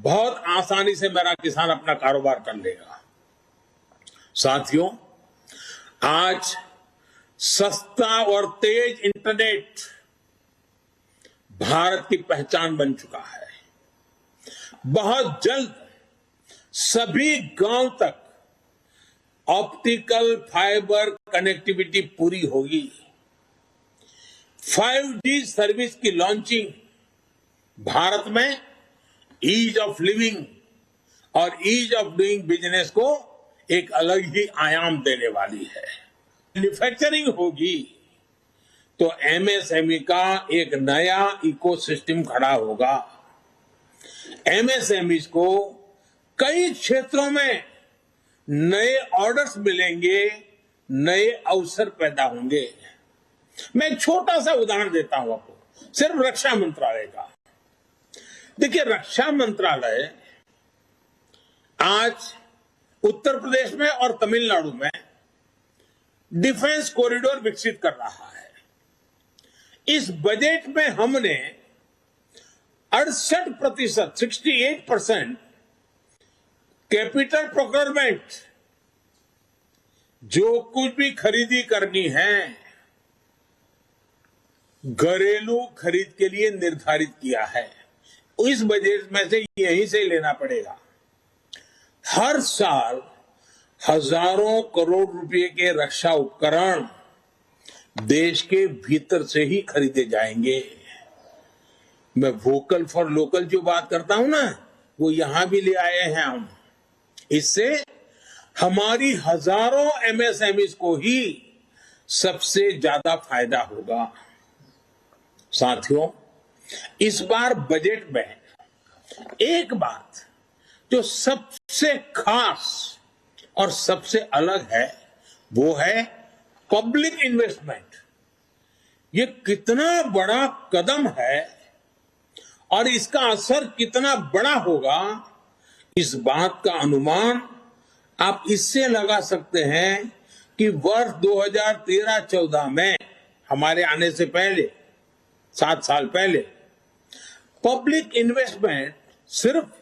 बहुत आसानी से मेरा किसान अपना कारोबार कर लेगा। साथियों, आज सस्ता और तेज इंटरनेट भारत की पहचान बन चुका है। बहुत जल्द सभी गांव तक ऑप्टिकल फाइबर कनेक्टिविटी पूरी होगी। 5G सर्विस की लॉन्चिंग भारत में ईज ऑफ लिविंग और ईज ऑफ डूइंग बिजनेस को एक अलग ही आयाम देने वाली है। मैन्युफैक्चरिंग होगी तो एमएसएमई का एक नया इकोसिस्टम खड़ा होगा। एमएसएमई को कई क्षेत्रों में नए ऑर्डर्स मिलेंगे, नए अवसर पैदा होंगे। मैं एक छोटा सा उदाहरण देता हूं आपको, सिर्फ रक्षा मंत्रालय का। देखिए, रक्षा मंत्रालय आज उत्तर प्रदेश में और तमिलनाडु में डिफेंस कॉरिडोर विकसित कर रहा है। इस बजट में हमने 68%, 68% कैपिटल प्रोक्योरमेंट, जो कुछ भी खरीदी करनी है घरेलू खरीद के लिए निर्धारित किया है। इस बजट में से यहीं से लेना पड़ेगा। हर साल हजारों करोड़ रुपए के रक्षा उपकरण देश के भीतर से ही खरीदे जाएंगे। मैं वोकल फॉर लोकल जो बात करता हूं ना, वो यहां भी ले आए हैं हम। इससे हमारी हजारों एमएसएमईज को ही सबसे ज्यादा फायदा होगा। साथियों, इस बार बजट में एक बात जो सबसे खास और सबसे अलग है, वो है पब्लिक इन्वेस्टमेंट। ये कितना बड़ा कदम है और इसका असर कितना बड़ा होगा, इस बात का अनुमान आप इससे लगा सकते हैं कि वर्ष 2013-14 में, हमारे आने से पहले 7 साल पहले, पब्लिक इन्वेस्टमेंट सिर्फ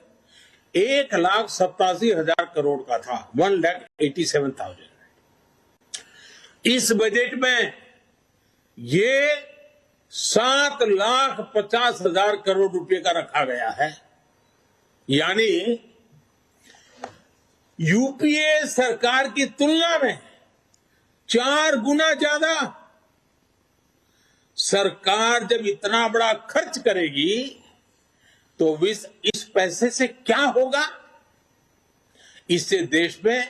1,87,000 करोड़ का था, 1,87,000। इस बजट में ये 7,50,000 करोड़ रुपए का रखा गया है। यानी यूपीए सरकार की तुलना में 4 गुना ज्यादा। सरकार जब इतना बड़ा खर्च करेगी तो इस पैसे से क्या होगा? इससे देश में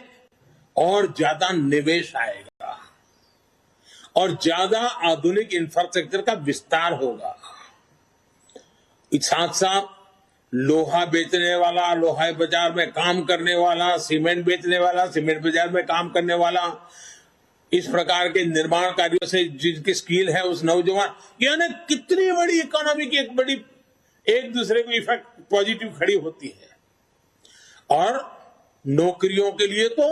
और ज्यादा निवेश आएगा और ज्यादा आधुनिक इंफ्रास्ट्रक्चर का विस्तार होगा। साथ साथ लोहा बेचने वाला, लोहा बाजार में काम करने वाला, सीमेंट बेचने वाला, सीमेंट बाजार में काम करने वाला, इस प्रकार के निर्माण कार्यों से जिनकी स्किल है उस नौजवान, यानी कितनी बड़ी इकोनॉमी की एक दूसरे में इफेक्ट पॉजिटिव खड़ी होती है। और नौकरियों के लिए तो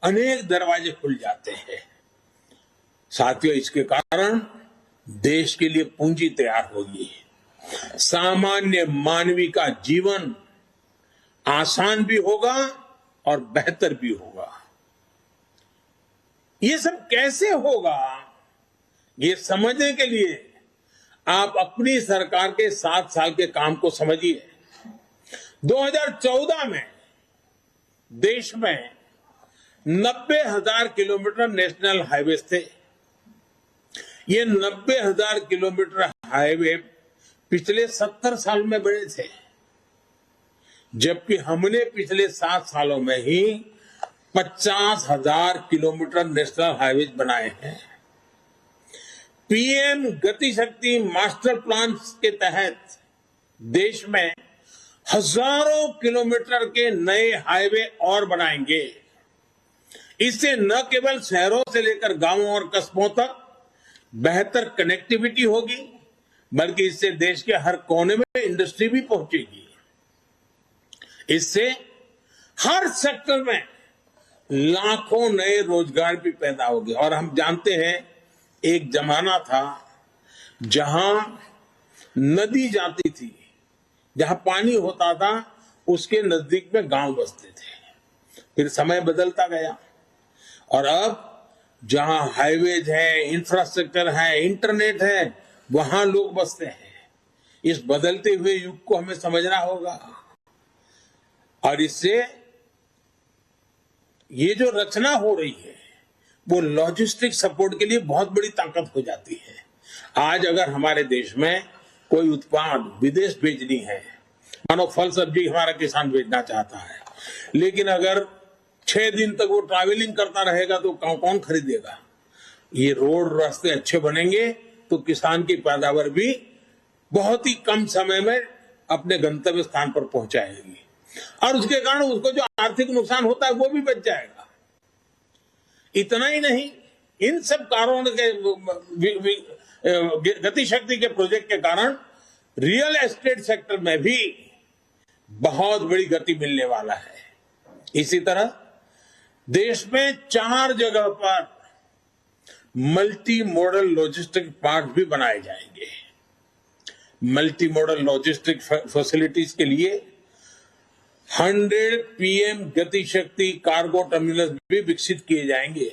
अनेक दरवाजे खुल जाते हैं। साथियों, इसके कारण देश के लिए पूंजी तैयार होगी। सामान्य मानवी का जीवन आसान भी होगा और बेहतर भी होगा। ये सब कैसे होगा, ये समझने के लिए आप अपनी सरकार के 7 साल के काम को समझिए। 2014 में देश में 90,000 किलोमीटर नेशनल हाईवे थे। ये 90,000 किलोमीटर हाईवे पिछले 70 साल में बने थे, जबकि हमने पिछले 7 सालों में ही 50,000 किलोमीटर नेशनल हाईवे बनाए हैं। पीएम गति शक्ति मास्टर प्लान के तहत देश में हजारों किलोमीटर के नए हाईवे और बनाएंगे। इससे न केवल शहरों से लेकर गांवों और कस्बों तक बेहतर कनेक्टिविटी होगी, बल्कि इससे देश के हर कोने में इंडस्ट्री भी पहुंचेगी। इससे हर सेक्टर में लाखों नए रोजगार भी पैदा होंगे। और हम जानते हैं, एक जमाना था जहां नदी जाती थी, जहां पानी होता था, उसके नजदीक में गांव बसते थे। फिर समय बदलता गया और अब जहां हाईवेज है, इंफ्रास्ट्रक्चर है, इंटरनेट है, वहां लोग बसते हैं। इस बदलते हुए युग को हमें समझना होगा और इससे ये जो रचना हो रही है वो लॉजिस्टिक सपोर्ट के लिए बहुत बड़ी ताकत हो जाती है। आज अगर हमारे देश में कोई उत्पाद विदेश भेजनी है, मानो फल सब्जी हमारा किसान भेजना चाहता है, लेकिन अगर 6 दिन तक वो ट्रैवलिंग करता रहेगा तो कौन खरीदेगा? ये रोड रास्ते अच्छे बनेंगे तो किसान की पैदावार भी बहुत ही कम समय में अपने गंतव्य स्थान पर पहुंचाएगी और उसके कारण उसको जो आर्थिक नुकसान होता है वो भी बच जाएगा। इतना ही नहीं, इन सब कारणों के गति शक्ति के प्रोजेक्ट के कारण रियल एस्टेट सेक्टर में भी बहुत बड़ी गति मिलने वाला है। इसी तरह देश में 4 जगह पर मल्टी मॉडल लॉजिस्टिक पार्क भी बनाए जाएंगे। मल्टी मॉडल लॉजिस्टिक फैसिलिटीज के लिए 100 पीएम गति शक्ति कार्गो टर्मिनल भी विकसित किए जाएंगे।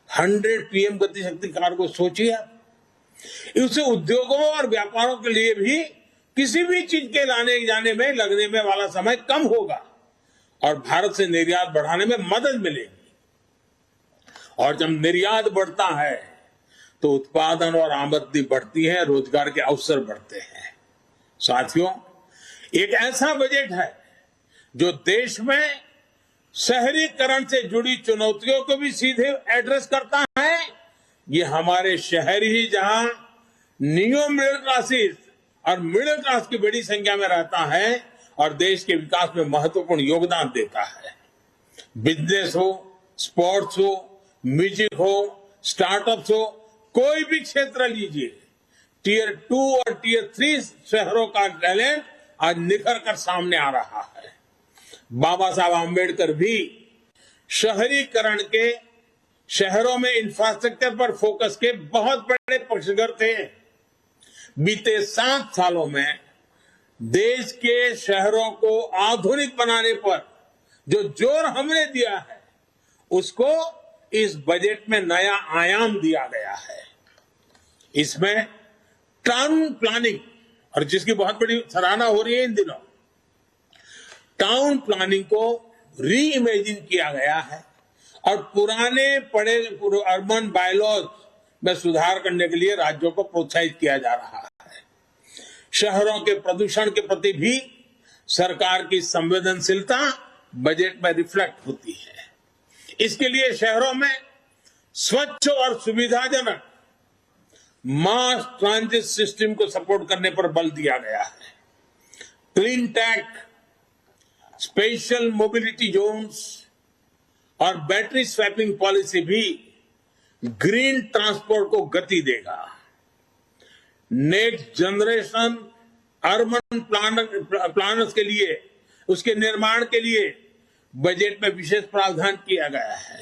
100 पीएम गति शक्ति कार्गो, सोचिए आप। इससे उद्योगों और व्यापारों के लिए भी किसी भी चीज के लाने जाने में लगने में वाला समय कम होगा और भारत से निर्यात बढ़ाने में मदद मिलेगी। और जब निर्यात बढ़ता है तो उत्पादन और आमदनी बढ़ती है, रोजगार के अवसर बढ़ते हैं। साथियों, एक ऐसा बजट है जो देश में शहरीकरण से जुड़ी चुनौतियों को भी सीधे एड्रेस करता है। ये हमारे शहर ही जहां नियो मिडिल क्लासेस और मिडिल क्लास की बड़ी संख्या में रहता है और देश के विकास में महत्वपूर्ण योगदान देता है। बिजनेस हो, स्पोर्ट्स हो, म्यूजिक हो, स्टार्टअप्स हो, कोई भी क्षेत्र लीजिए, टियर 2 और टियर 3 शहरों का टैलेंट आज निखर कर सामने आ रहा है। बाबा साहब आम्बेडकर भी शहरीकरण के, शहरों में इंफ्रास्ट्रक्चर पर फोकस के बहुत बड़े पक्षधर थे। बीते 7 सालों में देश के शहरों को आधुनिक बनाने पर जो जोर हमने दिया है, उसको इस बजट में नया आयाम दिया गया है। इसमें टाउन प्लानिंग, और जिसकी बहुत बड़ी सराहना हो रही है इन दिनों, टाउन प्लानिंग को री इमेजिन किया गया है और पुराने पड़े अर्बन बायलॉज में सुधार करने के लिए राज्यों को प्रोत्साहित किया जा रहा है। शहरों के प्रदूषण के प्रति भी सरकार की संवेदनशीलता बजट में रिफ्लेक्ट होती है। इसके लिए शहरों में स्वच्छ और सुविधाजनक मास ट्रांजिट सिस्टम को सपोर्ट करने पर बल दिया गया है। Clean tech, special mobility zones और बैटरी स्वैपिंग पॉलिसी भी ग्रीन ट्रांसपोर्ट को गति देगा। नेक्स्ट जनरेशन अर्बन प्लानर्स के लिए, उसके निर्माण के लिए बजट में विशेष प्रावधान किया गया है।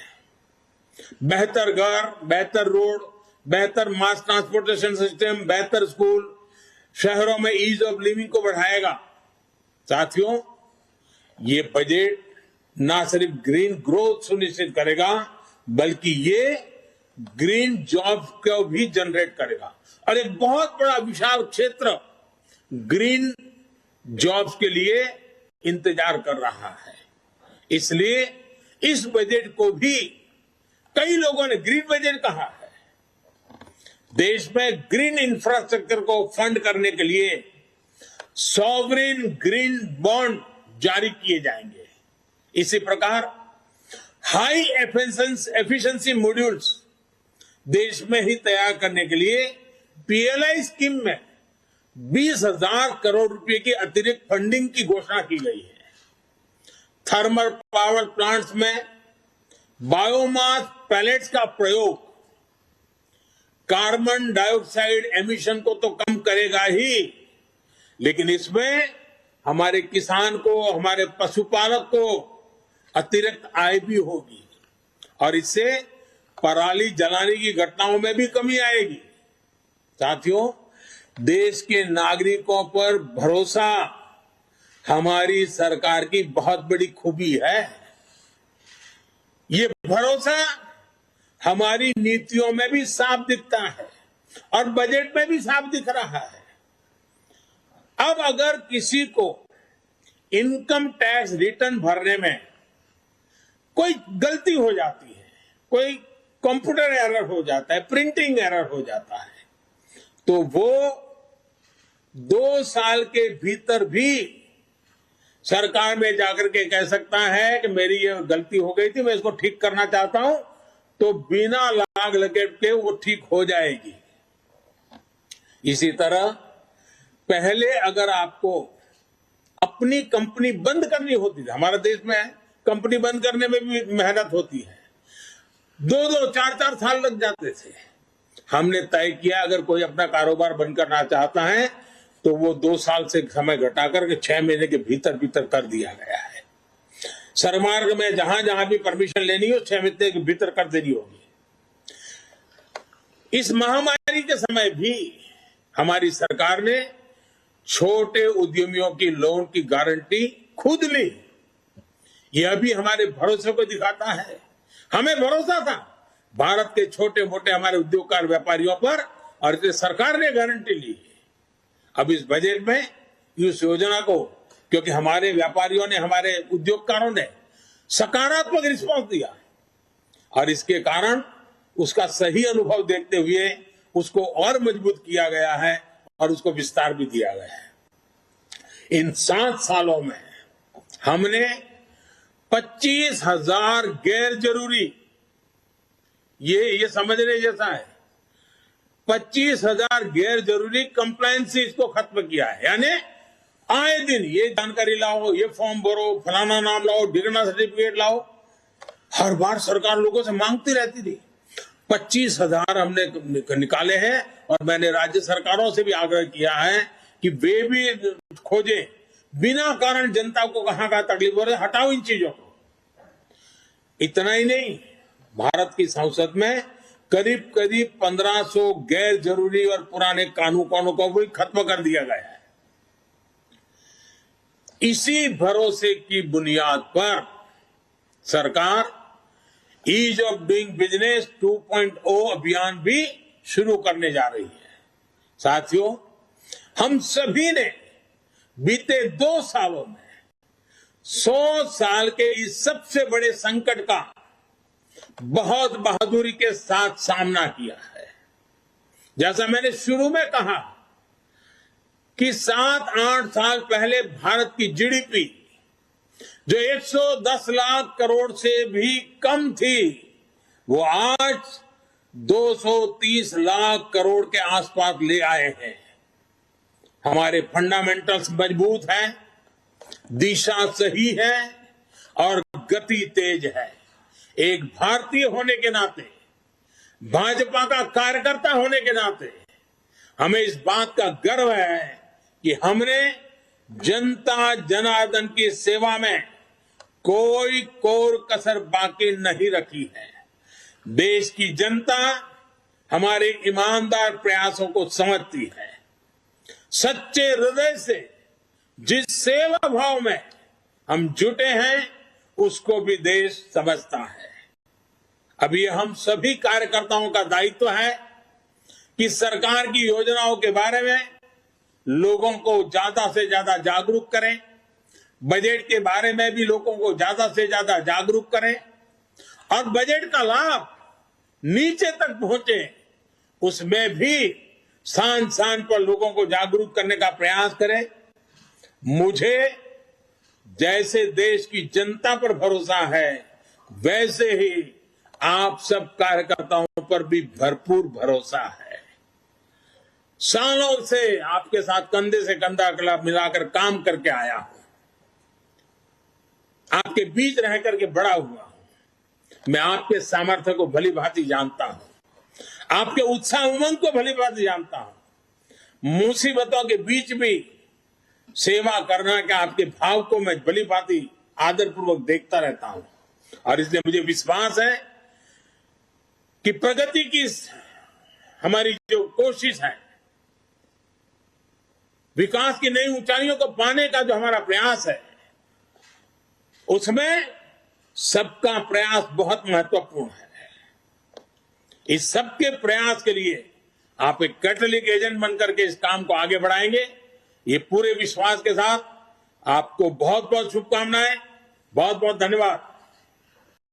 बेहतर घर, बेहतर रोड, बेहतर मास ट्रांसपोर्टेशन सिस्टम, बेहतर स्कूल, शहरों में ईज ऑफ लिविंग को बढ़ाएगा। साथियों, ये बजट ना सिर्फ ग्रीन ग्रोथ सुनिश्चित करेगा, बल्कि ये ग्रीन जॉब को भी जनरेट करेगा और एक बहुत बड़ा विशाल क्षेत्र ग्रीन जॉब्स के लिए इंतजार कर रहा है। इसलिए इस बजट को भी कई लोगों ने ग्रीन बजट कहा है। देश में ग्रीन इंफ्रास्ट्रक्चर को फंड करने के लिए सॉवरेन ग्रीन बॉन्ड जारी किए जाएंगे। इसी प्रकार हाई एफिशिएंसी मॉड्यूल्स देश में ही तैयार करने के लिए पीएलआई स्कीम में 20,000 करोड़ रुपए की अतिरिक्त फंडिंग की घोषणा की गई है। थर्मल पावर प्लांट्स में बायोमास पैलेट्स का प्रयोग कार्बन डाइऑक्साइड एमिशन को तो कम करेगा ही, लेकिन इसमें हमारे किसान को, हमारे पशुपालक को अतिरिक्त आय भी होगी और इससे पराली जलाने की घटनाओं में भी कमी आएगी। साथियों, देश के नागरिकों पर भरोसा हमारी सरकार की बहुत बड़ी खूबी है। ये भरोसा हमारी नीतियों में भी साफ दिखता है और बजट में भी साफ दिख रहा है। अब अगर किसी को इनकम टैक्स रिटर्न भरने में कोई गलती हो जाती है, कोई कंप्यूटर एरर हो जाता है, प्रिंटिंग एरर हो जाता है, तो वो 2 साल के भीतर भी सरकार में जाकर के कह सकता है कि मेरी ये गलती हो गई थी, मैं इसको ठीक करना चाहता हूं, तो बिना लाग लपेट के वो ठीक हो जाएगी। इसी तरह पहले अगर आपको अपनी कंपनी बंद करनी होती थी, हमारे देश में कंपनी बंद करने में भी मेहनत होती है, 2-2, 4-4 साल लग जाते थे। हमने तय किया अगर कोई अपना कारोबार बंद करना चाहता है तो वो 2 साल से समय घटाकर के 6 महीने के भीतर भीतर कर दिया गया है। सरमार्ग में जहां जहां भी परमिशन लेनी हो 6 महीने के भीतर कर देनी होगी। इस महामारी के समय भी हमारी सरकार ने छोटे उद्यमियों की लोन की गारंटी खुद ली। यह भी हमारे भरोसे को दिखाता है। हमें भरोसा था भारत के छोटे मोटे हमारे उद्योगकार व्यापारियों पर, और इसलिए सरकार ने गारंटी ली। अब इस बजट में इस योजना को, क्योंकि हमारे व्यापारियों ने, हमारे उद्योगकारों ने सकारात्मक रिस्पॉन्स दिया, और इसके कारण उसका सही अनुभव देखते हुए उसको और मजबूत किया गया है और उसको विस्तार भी दिया गया है। इन 7 सालों में हमने 25,000 गैर जरूरी, ये समझने जैसा है, 25,000 गैर जरूरी कंप्लायंसेस को खत्म किया है। यानी आए दिन ये जानकारी लाओ, ये फॉर्म भरो, फलाना नाम लाओ, डिग्री सर्टिफिकेट लाओ, हर बार सरकार लोगों से मांगती रहती थी। 25,000 हमने निकाले हैं, और मैंने राज्य सरकारों से भी आग्रह किया है कि वे भी खोजे, बिना कारण जनता को कहां तकलीफ हो रही है, हटाओ इन चीजों को। इतना ही नहीं, भारत की संसद में करीब 1500 गैर जरूरी और पुराने कानूनों को भी खत्म कर दिया गया है। इसी भरोसे की बुनियाद पर सरकार ईज ऑफ डूइंग बिजनेस 2.0 अभियान भी शुरू करने जा रही है। साथियों, हम सभी ने बीते 2 सालों में 100 साल के इस सबसे बड़े संकट का बहुत बहादुरी के साथ सामना किया है। जैसा मैंने शुरू में कहा कि 7-8 साल पहले भारत की जीडीपी जो 110 लाख करोड़ से भी कम थी, वो आज 230 लाख करोड़ के आसपास ले आए हैं। हमारे फंडामेंटल्स मजबूत हैं, दिशा सही है और गति तेज है। एक भारतीय होने के नाते, भाजपा का कार्यकर्ता होने के नाते हमें इस बात का गर्व है कि हमने जनता जनार्दन की सेवा में कोई कोर कसर बाकी नहीं रखी है। देश की जनता हमारे ईमानदार प्रयासों को समझती है। सच्चे हृदय से जिस सेवा भाव में हम जुटे हैं, उसको भी देश समझता है। अब ये हम सभी कार्यकर्ताओं का दायित्व है कि सरकार की योजनाओं के बारे में लोगों को ज्यादा से ज्यादा जागरूक करें, बजट के बारे में भी लोगों को ज्यादा से ज्यादा जागरूक करें, और बजट का लाभ नीचे तक पहुंचे, उसमें भी स्थान पर लोगों को जागरूक करने का प्रयास करें। मुझे जैसे देश की जनता पर भरोसा है, वैसे ही आप सब कार्यकर्ताओं पर भी भरपूर भरोसा है। सालों से आपके साथ कंधे से कंधा मिलाकर काम करके आया हूं, आपके बीच रह करके बड़ा हुआ हूं। मैं आपके सामर्थ्य को भली भांति जानता हूं, आपके उत्साह उमंग को भली भांति जानता हूं। मुसीबतों के बीच भी सेवा करना के आपके भाव को मैं भली भांति आदरपूर्वक देखता रहता हूं, और इसलिए मुझे विश्वास है कि प्रगति की हमारी जो कोशिश है, विकास की नई ऊंचाइयों को पाने का जो हमारा प्रयास है, उसमें सबका प्रयास बहुत महत्वपूर्ण है। इस सबके प्रयास के लिए आप एक कैटलिक एजेंट बनकर के इस काम को आगे बढ़ाएंगे, ये पूरे विश्वास के साथ आपको बहुत बहुत शुभकामनाएं, बहुत बहुत धन्यवाद।